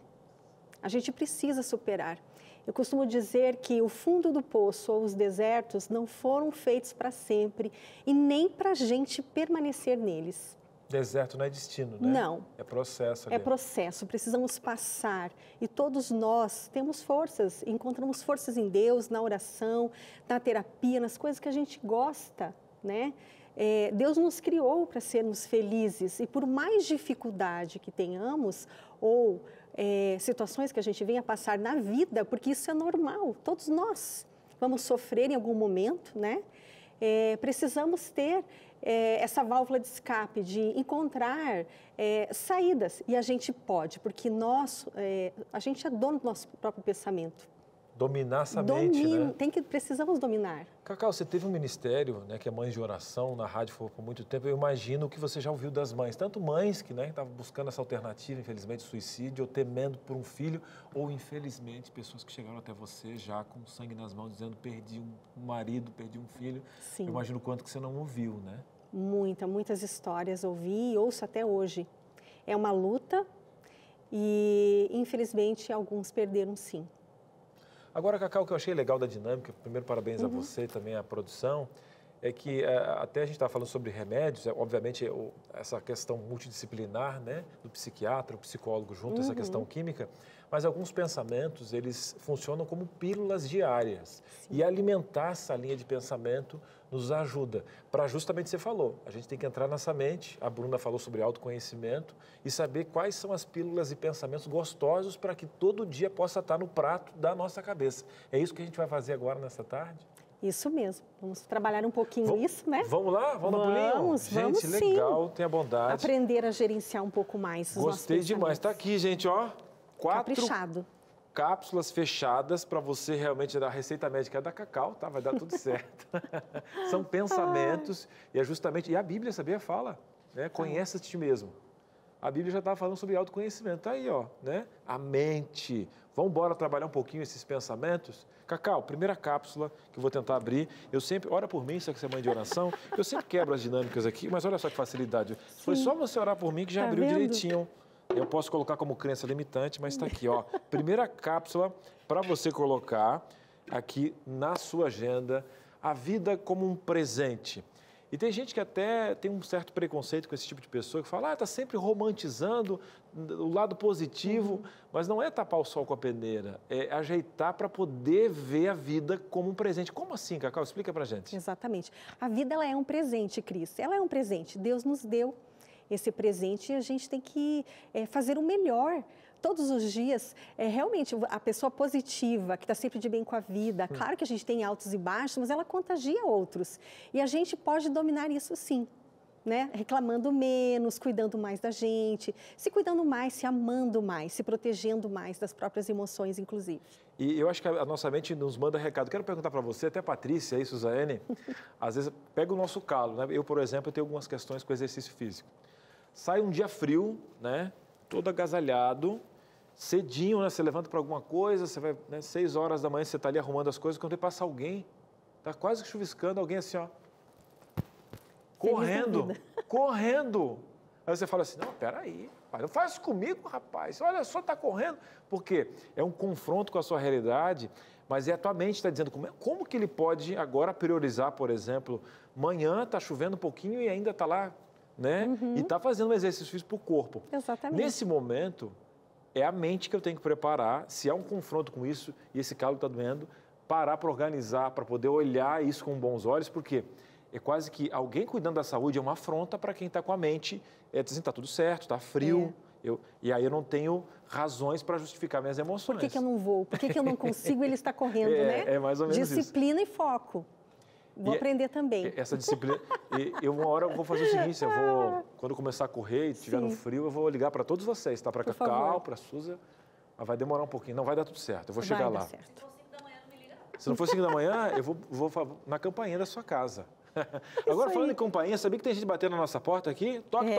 A gente precisa superar. Eu costumo dizer que o fundo do poço ou os desertos não foram feitos para sempre e nem para a gente permanecer neles. Deserto não é destino, né? Não. É processo ali. É processo, precisamos passar. E todos nós temos forças, encontramos forças em Deus, na oração, na terapia, nas coisas que a gente gosta, né? Deus nos criou para sermos felizes e por mais dificuldade que tenhamos ou situações que a gente venha passar na vida, porque isso é normal, todos nós vamos sofrer em algum momento, né? Precisamos ter essa válvula de escape, de encontrar saídas. E a gente pode, porque a gente é dono do nosso próprio pensamento. Dominar essa mente, né? Precisamos dominar. Cacau, você teve um ministério, né, que é Mães de Oração, na rádio foi por muito tempo. Eu imagino que você já ouviu das mães, tanto mães que estavam buscando essa alternativa, infelizmente, suicídio, ou temendo por um filho, ou, infelizmente, pessoas que chegaram até você já com sangue nas mãos, dizendo, perdi um marido, perdi um filho. Sim. Eu imagino o quanto que você não ouviu, né? Muitas histórias ouvi e ouço até hoje. É uma luta e, infelizmente, alguns perderam sim. Agora, Cacau, o que eu achei legal da dinâmica, primeiro parabéns a você e também à produção, é que até a gente está falando sobre remédios, obviamente essa questão multidisciplinar, né, do psiquiatra, o psicólogo junto, essa questão química, mas alguns pensamentos, eles funcionam como pílulas diárias. Sim. E alimentar essa linha de pensamento nos ajuda. Para justamente você falou, a gente tem que entrar nessa mente, a Bruna falou sobre autoconhecimento, e saber quais são as pílulas e pensamentos gostosos para que todo dia possa estar no prato da nossa cabeça. É isso que a gente vai fazer agora nessa tarde? Isso mesmo. Vamos trabalhar um pouquinho isso, né? Vamos lá? Vamos no pulinho? Gente, legal, sim. Tenha bondade. Aprender a gerenciar um pouco mais os Gostei demais. Está aqui, gente, ó. 4 Caprichado. Cápsulas fechadas para você realmente dar a receita médica da Cacau, tá? Vai dar tudo certo. São pensamentos e é justamente... E a Bíblia, sabia? Fala, né? Conhece a ti mesmo. A Bíblia já estava falando sobre autoconhecimento. Tá aí, ó, né? A mente. Vamos embora trabalhar um pouquinho esses pensamentos? Cacau, primeira cápsula que eu vou tentar abrir. Eu sempre, ora por mim, você que é mãe de oração, eu sempre quebro as dinâmicas aqui, mas olha só que facilidade. Sim. Foi só você orar por mim que já abriu direitinho. Eu posso colocar como crença limitante, mas está aqui, ó. Primeira cápsula para você colocar aqui na sua agenda, a vida como um presente. E tem gente que até tem um certo preconceito com esse tipo de pessoa, que fala, está sempre romantizando o lado positivo, mas não é tapar o sol com a peneira, é ajeitar para poder ver a vida como um presente. Como assim, Cacau? Explica para a gente. Exatamente. A vida, ela é um presente, Cris. Ela é um presente. Deus nos deu esse presente e a gente tem que fazer o melhor. Todos os dias, realmente, a pessoa positiva, que está sempre de bem com a vida, claro que a gente tem altos e baixos, mas ela contagia outros. E a gente pode dominar isso sim, né? Reclamando menos, cuidando mais da gente, se cuidando mais, se amando mais, se protegendo mais das próprias emoções, inclusive. E eu acho que a nossa mente nos manda recado. Quero perguntar para você, até a Patrícia e Suzane, às vezes pega o nosso calo, né? Eu, por exemplo, tenho algumas questões com exercício físico. Sai um dia frio, né? Todo agasalhado, cedinho, né? Você levanta para alguma coisa, você vai, né? 6 horas da manhã, você está ali arrumando as coisas, quando passa alguém, está quase que chuviscando, alguém assim, ó, correndo. Aí você fala assim, não, peraí, não faz isso comigo, rapaz, olha só, está correndo. Porque é um confronto com a sua realidade, mas é a tua mente está dizendo como que ele pode agora priorizar, por exemplo, manhã está chovendo um pouquinho e ainda está lá, né? E está fazendo um exercício físico para o corpo. Exatamente. Nesse momento, é a mente que eu tenho que preparar, se há um confronto com isso e esse calo está doendo, parar para organizar, para poder olhar isso com bons olhos, porque é quase que alguém cuidando da saúde é uma afronta para quem está com a mente, dizendo, está tudo certo, está frio, e aí eu não tenho razões para justificar minhas emoções. Por que eu não vou? Por que eu não consigo? Ele está correndo, né? É mais ou menos Disciplina isso. E foco. Vou aprender também. Essa disciplina. Uma hora eu vou fazer o seguinte, quando eu começar a correr e estiver no frio, eu vou ligar para todos vocês, tá? Para Cacau, para a Suza. Mas vai demorar um pouquinho. Não, vai dar tudo certo. Eu vou chegar lá. Certo. Se não for 5 da manhã, eu vou na campainha da sua casa. Agora, falando em campainha, sabia que tem gente batendo na nossa porta aqui? Toque.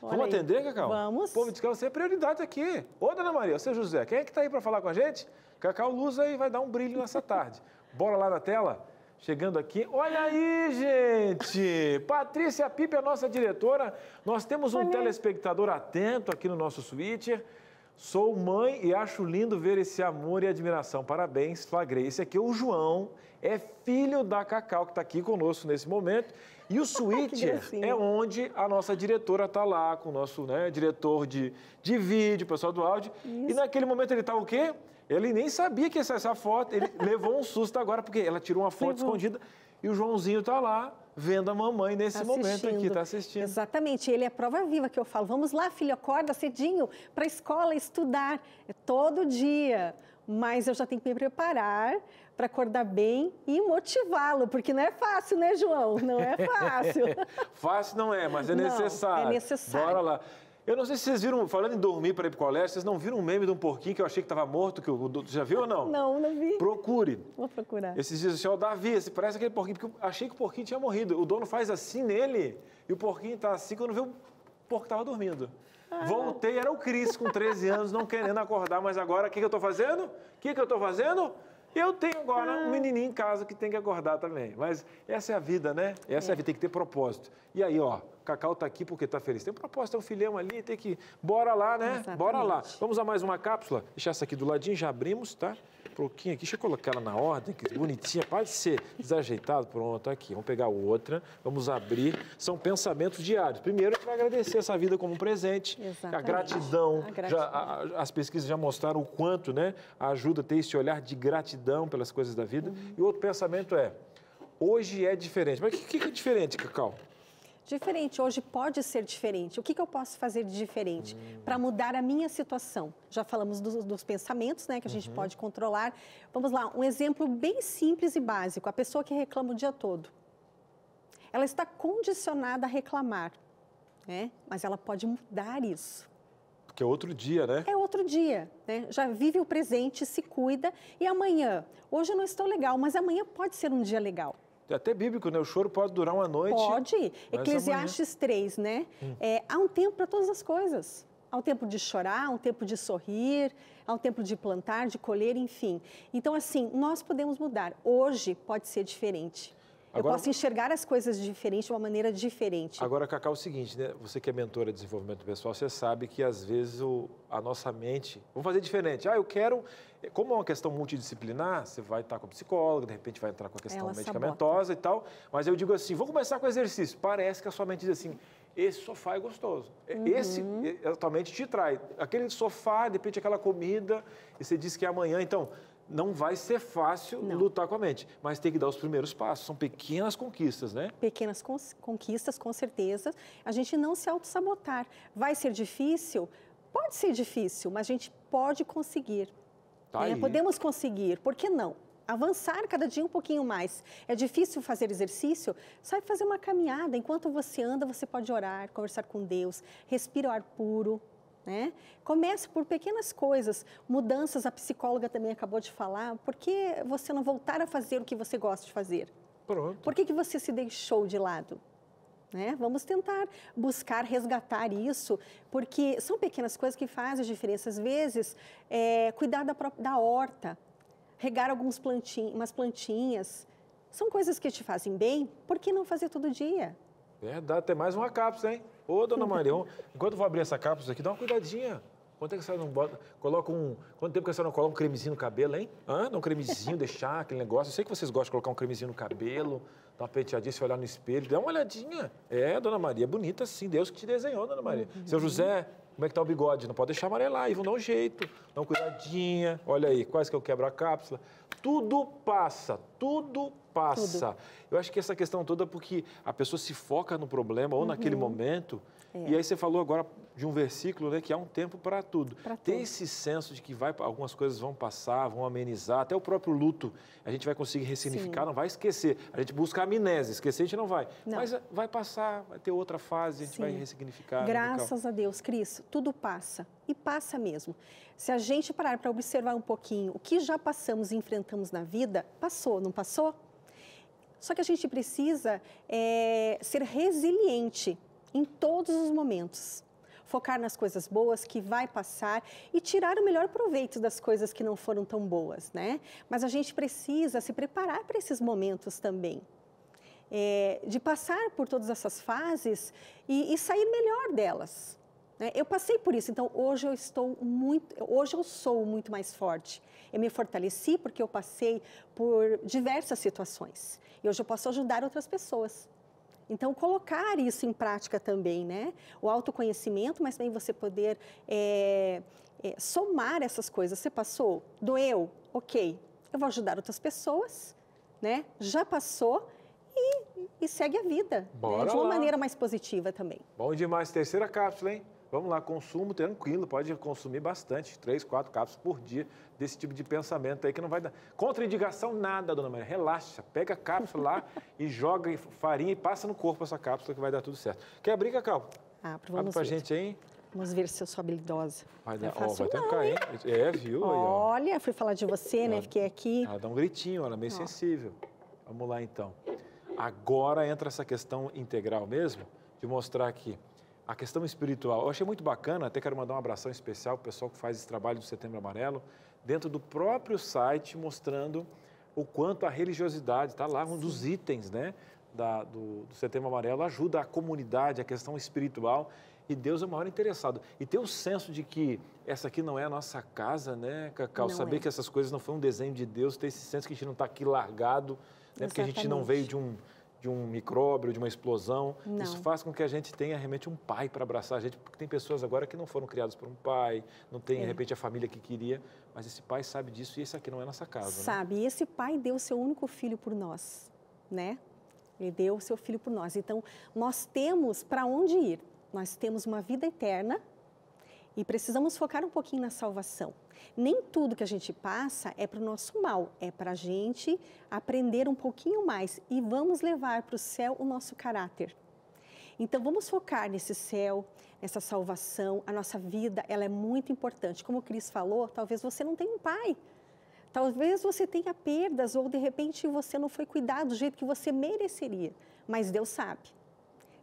Vamos atender, Cacau? Vamos. O povo diz que você é prioridade aqui. Ô, Dona Maria, você, José, quem é que está aí para falar com a gente? Cacau Luz aí vai dar um brilho nessa tarde. Bora lá na tela? Chegando aqui, olha aí, gente! Patrícia Pipe, a nossa diretora. Nós temos um telespectador atento aqui no nosso switcher. Sou mãe e acho lindo ver esse amor e admiração. Parabéns, flagrei. Esse aqui é o João, é filho da Cacau, que está aqui conosco nesse momento. E o switcher é onde a nossa diretora está lá, com o nosso diretor de vídeo, pessoal do áudio. Isso. E naquele momento ele está o quê? Ele nem sabia que ia ser essa foto, ele levou um susto agora, porque ela tirou uma foto escondida e o Joãozinho está lá, vendo a mamãe nesse momento aqui, está assistindo. Exatamente, ele é a prova viva que eu falo, vamos lá, filho, acorda cedinho para a escola estudar, é todo dia, mas eu já tenho que me preparar para acordar bem e motivá-lo, porque não é fácil, né, João? Não é fácil. Fácil não é, mas é necessário. É necessário. Bora lá. Eu não sei se vocês viram, falando em dormir para ir para o colégio, vocês não viram um meme de um porquinho que eu achei que estava morto, já viu ou não? Não vi. Procure. Vou procurar. Esses dias, assim, ó, Davi, parece aquele porquinho, porque eu achei que o porquinho tinha morrido. O dono faz assim nele e o porquinho está assim, quando vê o porco estava dormindo. Voltei, era o Cris com 13 anos, não querendo acordar, mas agora o que eu estou fazendo? Eu tenho agora um menininho em casa que tem que acordar também. Mas essa é a vida, né? Essa é a vida, tem que ter propósito. E aí, ó, Cacau tá aqui porque tá feliz. Tem um propósito, tem um filhão ali, tem que... Bora lá, né? Exatamente. Bora lá. Vamos a mais uma cápsula? Deixar essa aqui do ladinho, já abrimos, tá? Um pouquinho aqui, deixa eu colocar ela na ordem, que bonitinha. Pode ser desajeitado, pronto, aqui. Vamos pegar outra, vamos abrir. São pensamentos diários. Primeiro, a gente vai agradecer essa vida como um presente. Exatamente. A gratidão. A gratidão. As pesquisas já mostraram o quanto, né? Ajuda a ter esse olhar de gratidão pelas coisas da vida. E o outro pensamento é, hoje é diferente. Mas o que é diferente, Cacau? Diferente, hoje pode ser diferente. O que eu posso fazer de diferente para mudar a minha situação? Já falamos dos pensamentos, né, que a gente pode controlar. Vamos lá, um exemplo bem simples e básico. A pessoa que reclama o dia todo. Ela está condicionada a reclamar, né? Mas ela pode mudar isso. Porque é outro dia, né? É outro dia, né? Já vive o presente, se cuida. E amanhã? Hoje eu não estou legal, mas amanhã pode ser um dia legal. É até bíblico, né? O choro pode durar uma noite. Pode. Eclesiastes 3, né? Há um tempo para todas as coisas. Há um tempo de chorar, há um tempo de sorrir, há um tempo de plantar, de colher, enfim. Então, assim, nós podemos mudar. Hoje pode ser diferente. Agora, eu posso enxergar as coisas diferente, de uma maneira diferente. Agora, Cacau, é o seguinte, né? Você que é mentora de desenvolvimento pessoal, você sabe que, às vezes, a nossa mente... Vamos fazer diferente. Eu quero... Como é uma questão multidisciplinar, você vai estar com a psicóloga, de repente vai entrar com a questão medicamentosa e tal. Mas eu digo assim, vou começar com exercício. Parece que a sua mente diz assim, esse sofá é gostoso. Esse, a tua mente te trai. Aquele sofá, de repente, aquela comida, e você diz que é amanhã. Então, não vai ser fácil lutar com a mente, mas tem que dar os primeiros passos. São pequenas conquistas, né? Pequenas conquistas, com certeza. A gente não se auto-sabotar. Vai ser difícil? Pode ser difícil, mas a gente pode conseguir. Podemos conseguir, por que não? Avançar cada dia um pouquinho mais. É difícil fazer exercício? Sai fazer uma caminhada. Enquanto você anda, você pode orar, conversar com Deus, respira o ar puro. Né? Comece por pequenas coisas, mudanças, a psicóloga também acabou de falar. Por que você não voltar a fazer o que você gosta de fazer? Pronto. Por que você se deixou de lado? Né? Vamos tentar buscar resgatar isso, porque são pequenas coisas que fazem a diferença. Às vezes, cuidar da horta, regar umas plantinhas, são coisas que te fazem bem, por que não fazer todo dia? Dá até mais uma cápsula, hein? Ô, dona Maria, enquanto eu vou abrir essa cápsula aqui, dá uma cuidadinha. Quanto é que a senhora não bota, quanto tempo que a senhora não coloca um cremezinho no cabelo, hein? Dá um cremezinho, deixar aquele negócio. Eu sei que vocês gostam de colocar um cremezinho no cabelo, dar uma penteadinha, se olhar no espelho, dá uma olhadinha. Dona Maria, bonita sim, Deus que te desenhou, dona Maria. Seu José, como é que tá o bigode? Não pode deixar amarelar, aí vão dar um jeito, dá uma cuidadinha. Olha aí, quase que eu quebro a cápsula. Tudo passa, tudo passa. Tudo. Eu acho que essa questão toda é porque a pessoa se foca no problema ou naquele momento. E aí você falou agora de um versículo, né, que há um tempo para tudo. Ter esse senso de que algumas coisas vão passar, vão amenizar, até o próprio luto a gente vai conseguir ressignificar, não vai esquecer. A gente busca a amnésia, esquecer a gente não vai. Mas vai passar, vai ter outra fase, a gente vai ressignificar. Graças a Deus, Cris, tudo passa. E passa mesmo. Se a gente parar para observar um pouquinho o que já passamos e enfrentamos na vida, passou, não passou? Só que a gente precisa ser resiliente em todos os momentos. Focar nas coisas boas que vai passar e tirar o melhor proveito das coisas que não foram tão boas, né? Mas a gente precisa se preparar para esses momentos também. De passar por todas essas fases e sair melhor delas. Né? Eu passei por isso, então hoje eu sou muito mais forte. Eu me fortaleci porque eu passei por diversas situações. E hoje eu posso ajudar outras pessoas. Então, colocar isso em prática também, né? O autoconhecimento, mas também você poder somar essas coisas. Você passou, doeu, ok, eu vou ajudar outras pessoas, né? Já passou e segue a vida, né? De uma maneira mais positiva também. Bom demais, terceira cápsula, hein? Vamos lá, consumo tranquilo, pode consumir bastante, 3, 4 cápsulas por dia desse tipo de pensamento aí que não vai dar. Contraindicação nada, dona Maria, relaxa, pega a cápsula lá e joga farinha e passa no corpo essa cápsula que vai dar tudo certo. Quer abrir, Cacau? Vamos pra gente aí. Vamos ver se eu sou habilidosa. Vai tentar, hein? Viu? Olha, fui falar de você, né? Fiquei aqui. Ela dá um gritinho, ela é meio sensível. Vamos lá, então. Agora entra essa questão integral mesmo, de mostrar que a questão espiritual, eu achei muito bacana, até quero mandar um abração especial para o pessoal que faz esse trabalho do Setembro Amarelo, dentro do próprio site, mostrando o quanto a religiosidade, está lá um dos itens, né, do Setembro Amarelo, ajuda a comunidade, a questão espiritual, e Deus é o maior interessado. E ter o senso de que essa aqui não é a nossa casa, né, Cacau? Não saber que essas coisas não foi um desenho de Deus, ter esse senso que a gente não está aqui largado, né, porque a gente não veio de um micróbio, de uma explosão. Não. Isso faz com que a gente tenha realmente um pai para abraçar a gente, porque tem pessoas agora que não foram criadas por um pai, não tem, de repente, a família que queria, mas esse pai sabe disso e esse aqui não é a nossa casa. Sabe, né? E esse pai deu o seu único filho por nós, né? Ele deu o seu filho por nós. Então, nós temos para onde ir. Nós temos uma vida eterna e precisamos focar um pouquinho na salvação. Nem tudo que a gente passa é para o nosso mal, é para a gente aprender um pouquinho mais e vamos levar para o céu o nosso caráter. Então, vamos focar nesse céu, nessa salvação. A nossa vida, ela é muito importante. Como o Cris falou, talvez você não tenha um pai. Talvez você tenha perdas ou, de repente, você não foi cuidado do jeito que você mereceria. Mas Deus sabe.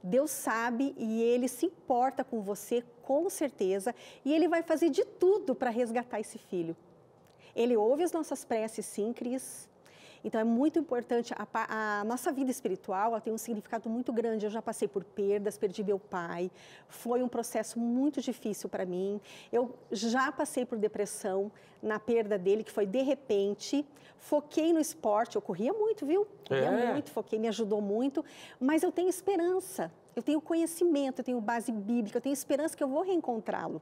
Deus sabe e Ele se importa com você, com certeza, e Ele vai fazer de tudo para resgatar esse filho. Ele ouve as nossas preces, sim, Cris. Então, é muito importante, a nossa vida espiritual, ela tem um significado muito grande. Eu já passei por perdas, perdi meu pai, foi um processo muito difícil para mim. Eu já passei por depressão na perda dele, que foi de repente. Foquei no esporte, eu corria muito, viu? Corria muito, foquei, me ajudou muito. Mas eu tenho esperança, eu tenho conhecimento, eu tenho base bíblica, eu tenho esperança que eu vou reencontrá-lo.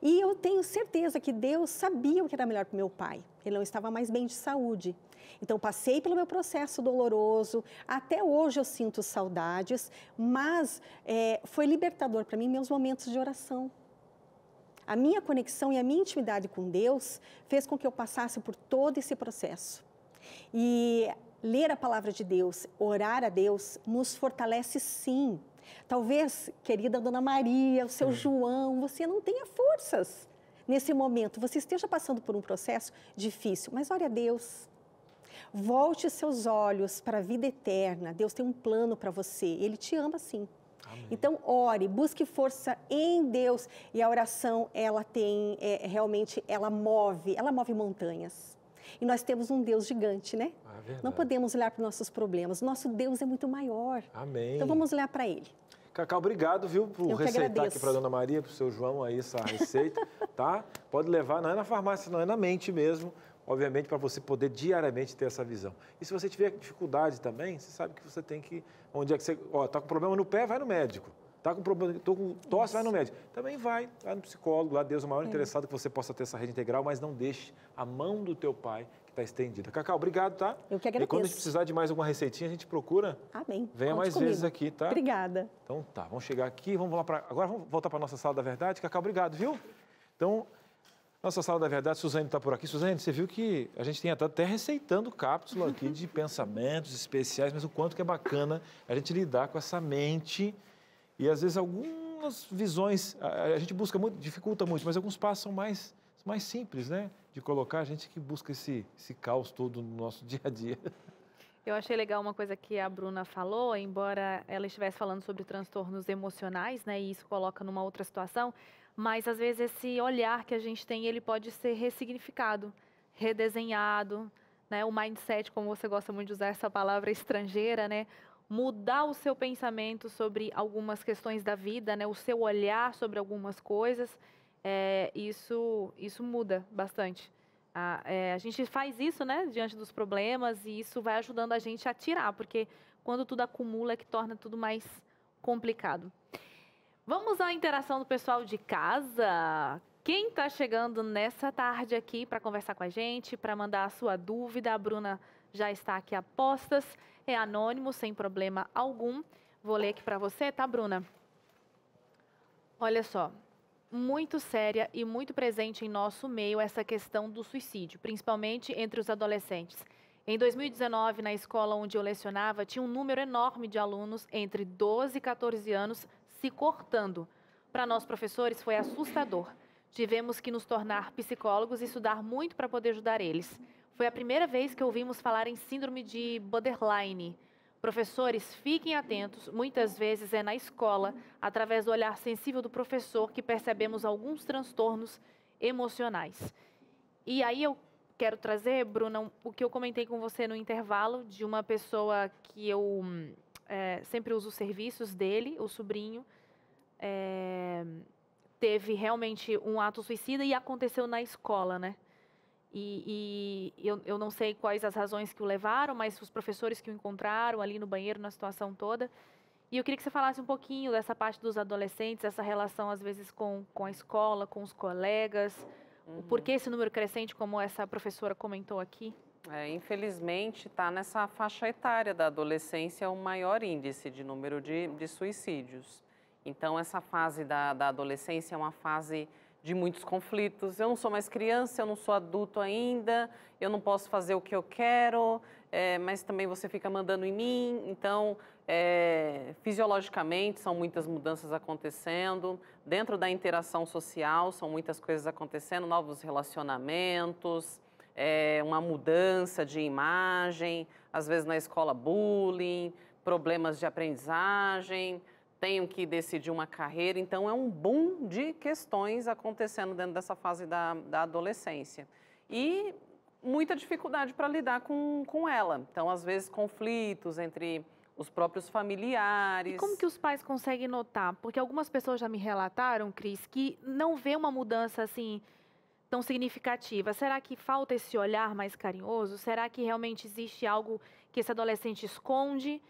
E eu tenho certeza que Deus sabia o que era melhor para o meu pai. Ele não estava mais bem de saúde. Então, passei pelo meu processo doloroso. Até hoje eu sinto saudades, mas foi libertador para mim meus momentos de oração. A minha conexão e a minha intimidade com Deus fez com que eu passasse por todo esse processo. E ler a palavra de Deus, orar a Deus, nos fortalece sim. Talvez, querida Dona Maria, o seu João, você não tenha forças nesse momento. Você esteja passando por um processo difícil, mas ore a Deus. Volte seus olhos para a vida eterna. Deus tem um plano para você. Ele te ama sim. Amém. Então, ore, busque força em Deus. E a oração, ela tem, realmente, ela move montanhas. E nós temos um Deus gigante, né? Não podemos olhar para os nossos problemas. Nosso Deus é muito maior. Amém. Então, vamos olhar para Ele. Cacau, obrigado, viu, por receitar aqui para a Dona Maria, para o seu João aí essa receita, tá? Pode levar, não é na farmácia, não é na mente mesmo, obviamente, para você poder diariamente ter essa visão. E se você tiver dificuldade também, você sabe que você tem que, onde é que você, tá com problema no pé, vai no médico. Tá com problema, tô com tosse, vai no médico. Também vai no psicólogo, lá Deus é o maior interessado que você possa ter essa rede integral, mas não deixe a mão do teu pai que está estendida. Cacau, obrigado, tá? Eu que agradeço. E quando a gente precisar de mais alguma receitinha, a gente procura. Amém. Venha mais vezes aqui, tá? Obrigada. Então tá, vamos chegar aqui, agora vamos voltar para a nossa Sala da Verdade. Cacau, obrigado, viu? Então, nossa Sala da Verdade, Suzane está por aqui. Suzane, você viu que a gente tem até receitando cápsula aqui de pensamentos especiais, mas o quanto que é bacana a gente lidar com essa mente e às vezes algumas visões, a gente busca muito, dificulta muito, mas alguns passos são mais simples, né? De colocar a gente que busca esse caos todo no nosso dia a dia. Eu achei legal uma coisa que a Bruna falou, embora ela estivesse falando sobre transtornos emocionais, né? E isso coloca numa outra situação, mas às vezes esse olhar que a gente tem, ele pode ser ressignificado, redesenhado, né? O mindset, como você gosta muito de usar essa palavra estrangeira, né? Mudar o seu pensamento sobre algumas questões da vida, né? O seu olhar sobre algumas coisas. Isso muda bastante. A gente faz isso, né, diante dos problemas e isso vai ajudando a gente a tirar, porque quando tudo acumula é que torna tudo mais complicado. Vamos à interação do pessoal de casa. Quem está chegando nessa tarde aqui para conversar com a gente, para mandar a sua dúvida, a Bruna já está aqui a postas, é anônimo, sem problema algum. Vou ler aqui para você, tá, Bruna? Olha só. Muito séria e muito presente em nosso meio essa questão do suicídio, principalmente entre os adolescentes. Em 2019, na escola onde eu lecionava, tinha um número enorme de alunos entre 12 e 14 anos se cortando. Para nós, professores, foi assustador. Tivemos que nos tornar psicólogos e estudar muito para poder ajudar eles. Foi a primeira vez que ouvimos falar em síndrome de borderline. Professores, fiquem atentos, muitas vezes é na escola, através do olhar sensível do professor, que percebemos alguns transtornos emocionais. E aí eu quero trazer, Bruna, o que eu comentei com você no intervalo, de uma pessoa que eu sempre uso os serviços dele, o sobrinho, teve realmente um ato suicida e aconteceu na escola, né? E eu não sei quais as razões que o levaram, mas os professores que o encontraram ali no banheiro, na situação toda. E eu queria que você falasse um pouquinho dessa parte dos adolescentes, essa relação, às vezes, com a escola, com os colegas, o porquê esse número crescente, como essa professora comentou aqui. Infelizmente, está nessa faixa etária da adolescência o maior índice de número de suicídios. Então, essa fase da adolescência é uma fase de muitos conflitos. Eu não sou mais criança, eu não sou adulto ainda, eu não posso fazer o que eu quero, mas também você fica mandando em mim. Então, fisiologicamente, são muitas mudanças acontecendo. Dentro da interação social, são muitas coisas acontecendo, novos relacionamentos, uma mudança de imagem, às vezes na escola bullying, problemas de aprendizagem, tenho que decidir uma carreira, então é um boom de questões acontecendo dentro dessa fase da adolescência. E muita dificuldade para lidar com ela. Então, às vezes, conflitos entre os próprios familiares. E como que os pais conseguem notar? Porque algumas pessoas já me relataram, Cris, que não vê uma mudança assim tão significativa. Será que falta esse olhar mais carinhoso? Será que realmente existe algo que esse adolescente esconde?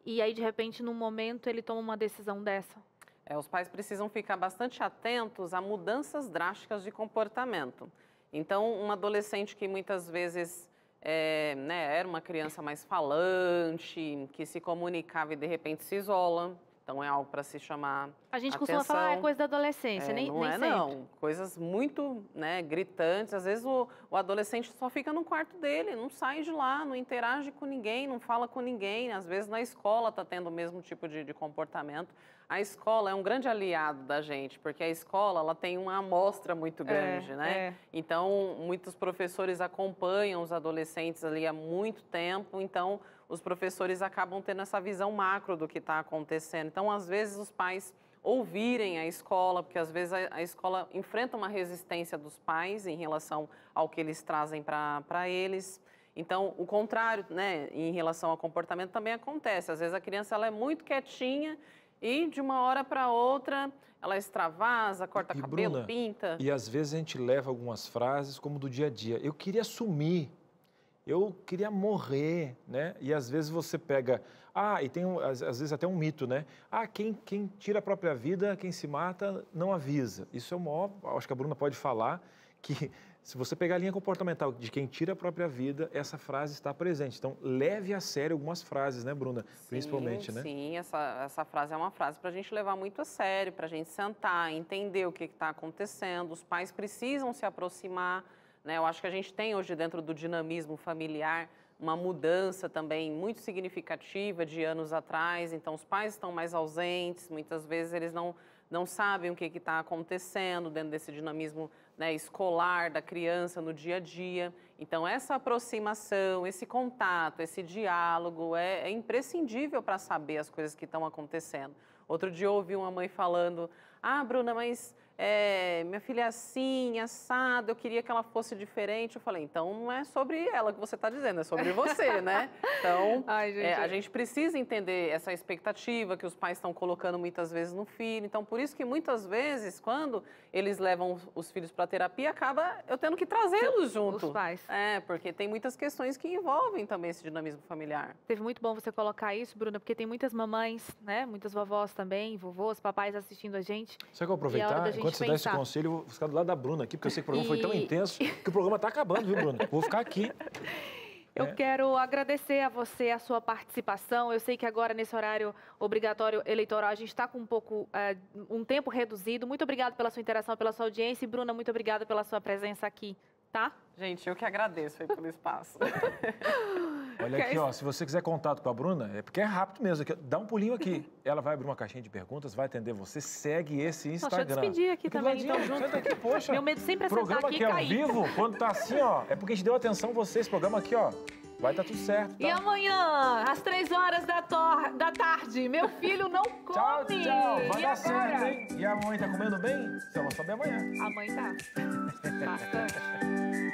E aí, de repente, num momento, ele toma uma decisão dessa? Os pais precisam ficar bastante atentos a mudanças drásticas de comportamento. Então, um adolescente que muitas vezes era uma criança mais falante, que se comunicava e, de repente, se isola. Então, é algo para se chamar A gente atenção. costuma falar, é coisa da adolescência, nem sempre. Não, coisas muito gritantes. Às vezes, o adolescente só fica no quarto dele, não sai de lá, não interage com ninguém, não fala com ninguém. Às vezes, na escola está tendo o mesmo tipo de comportamento. A escola é um grande aliado da gente, porque a escola ela tem uma amostra muito grande, né? Então, muitos professores acompanham os adolescentes ali há muito tempo, então os professores acabam tendo essa visão macro do que está acontecendo. Então, às vezes, os pais ouvirem a escola, porque às vezes a escola enfrenta uma resistência dos pais em relação ao que eles trazem para eles. Então, o contrário, né, em relação ao comportamento também acontece. Às vezes a criança ela é muito quietinha e de uma hora para outra ela extravasa, corta cabelo, Bruna, pinta. E às vezes a gente leva algumas frases como do dia a dia. Eu queria sumir. Eu queria morrer, né? E às vezes você pega... e tem às vezes até um mito, né? Quem tira a própria vida, quem se mata, não avisa. Isso é o maior... Acho que a Bruna pode falar que se você pegar a linha comportamental de quem tira a própria vida, essa frase está presente. Então, leve a sério algumas frases, né, Bruna? Principalmente, né? Sim, essa frase é uma frase para a gente levar muito a sério, para a gente sentar, entender o que está acontecendo. Os pais precisam se aproximar. Eu acho que a gente tem hoje dentro do dinamismo familiar uma mudança também muito significativa de anos atrás. Então, os pais estão mais ausentes, muitas vezes eles não sabem o que está acontecendo dentro desse dinamismo escolar da criança no dia a dia. Então, essa aproximação, esse contato, esse diálogo é imprescindível para saber as coisas que estão acontecendo. Outro dia eu ouvi uma mãe falando, Bruna, mas... minha filha é assim, assado, eu queria que ela fosse diferente. Eu falei, então não é sobre ela que você está dizendo, é sobre você, né? Então, a gente precisa entender essa expectativa que os pais estão colocando muitas vezes no filho. Então, por isso que muitas vezes, quando eles levam os filhos para a terapia, acaba eu tendo que trazê-los junto. Os pais. Porque tem muitas questões que envolvem também esse dinamismo familiar. Teve muito bom você colocar isso, Bruna, porque tem muitas mamães, né? Muitas vovós também, vovôs, papais assistindo a gente. Só que eu vou aproveitar, enquanto você dá esse conselho, eu vou ficar do lado da Bruna aqui, porque eu sei que o programa foi tão intenso que o programa está acabando, viu, Bruna? Vou ficar aqui. Eu quero agradecer a você a sua participação. Eu sei que agora, nesse horário obrigatório eleitoral, a gente está com um tempo reduzido. Muito obrigada pela sua interação, pela sua audiência. E, Bruna, muito obrigada pela sua presença aqui, tá? Gente, eu que agradeço aí pelo espaço. Olha aqui, se você quiser contato com a Bruna, porque é rápido mesmo. Dá um pulinho aqui. Ela vai abrir uma caixinha de perguntas, vai atender você, segue esse Instagram. Deixa eu despedir aqui também, então, junto. Senta aqui, poxa. Meu medo sempre é sentar aqui e programa cair. aqui ao vivo, quando tá assim, é porque a gente deu atenção a você. Esse programa aqui, vai dar tudo certo. Tá? E amanhã, às 3h da tarde, meu filho não come. Tchau. Vai dar certo, hein? E a mãe tá comendo bem? Você vai saber amanhã. A mãe tá. Bastante.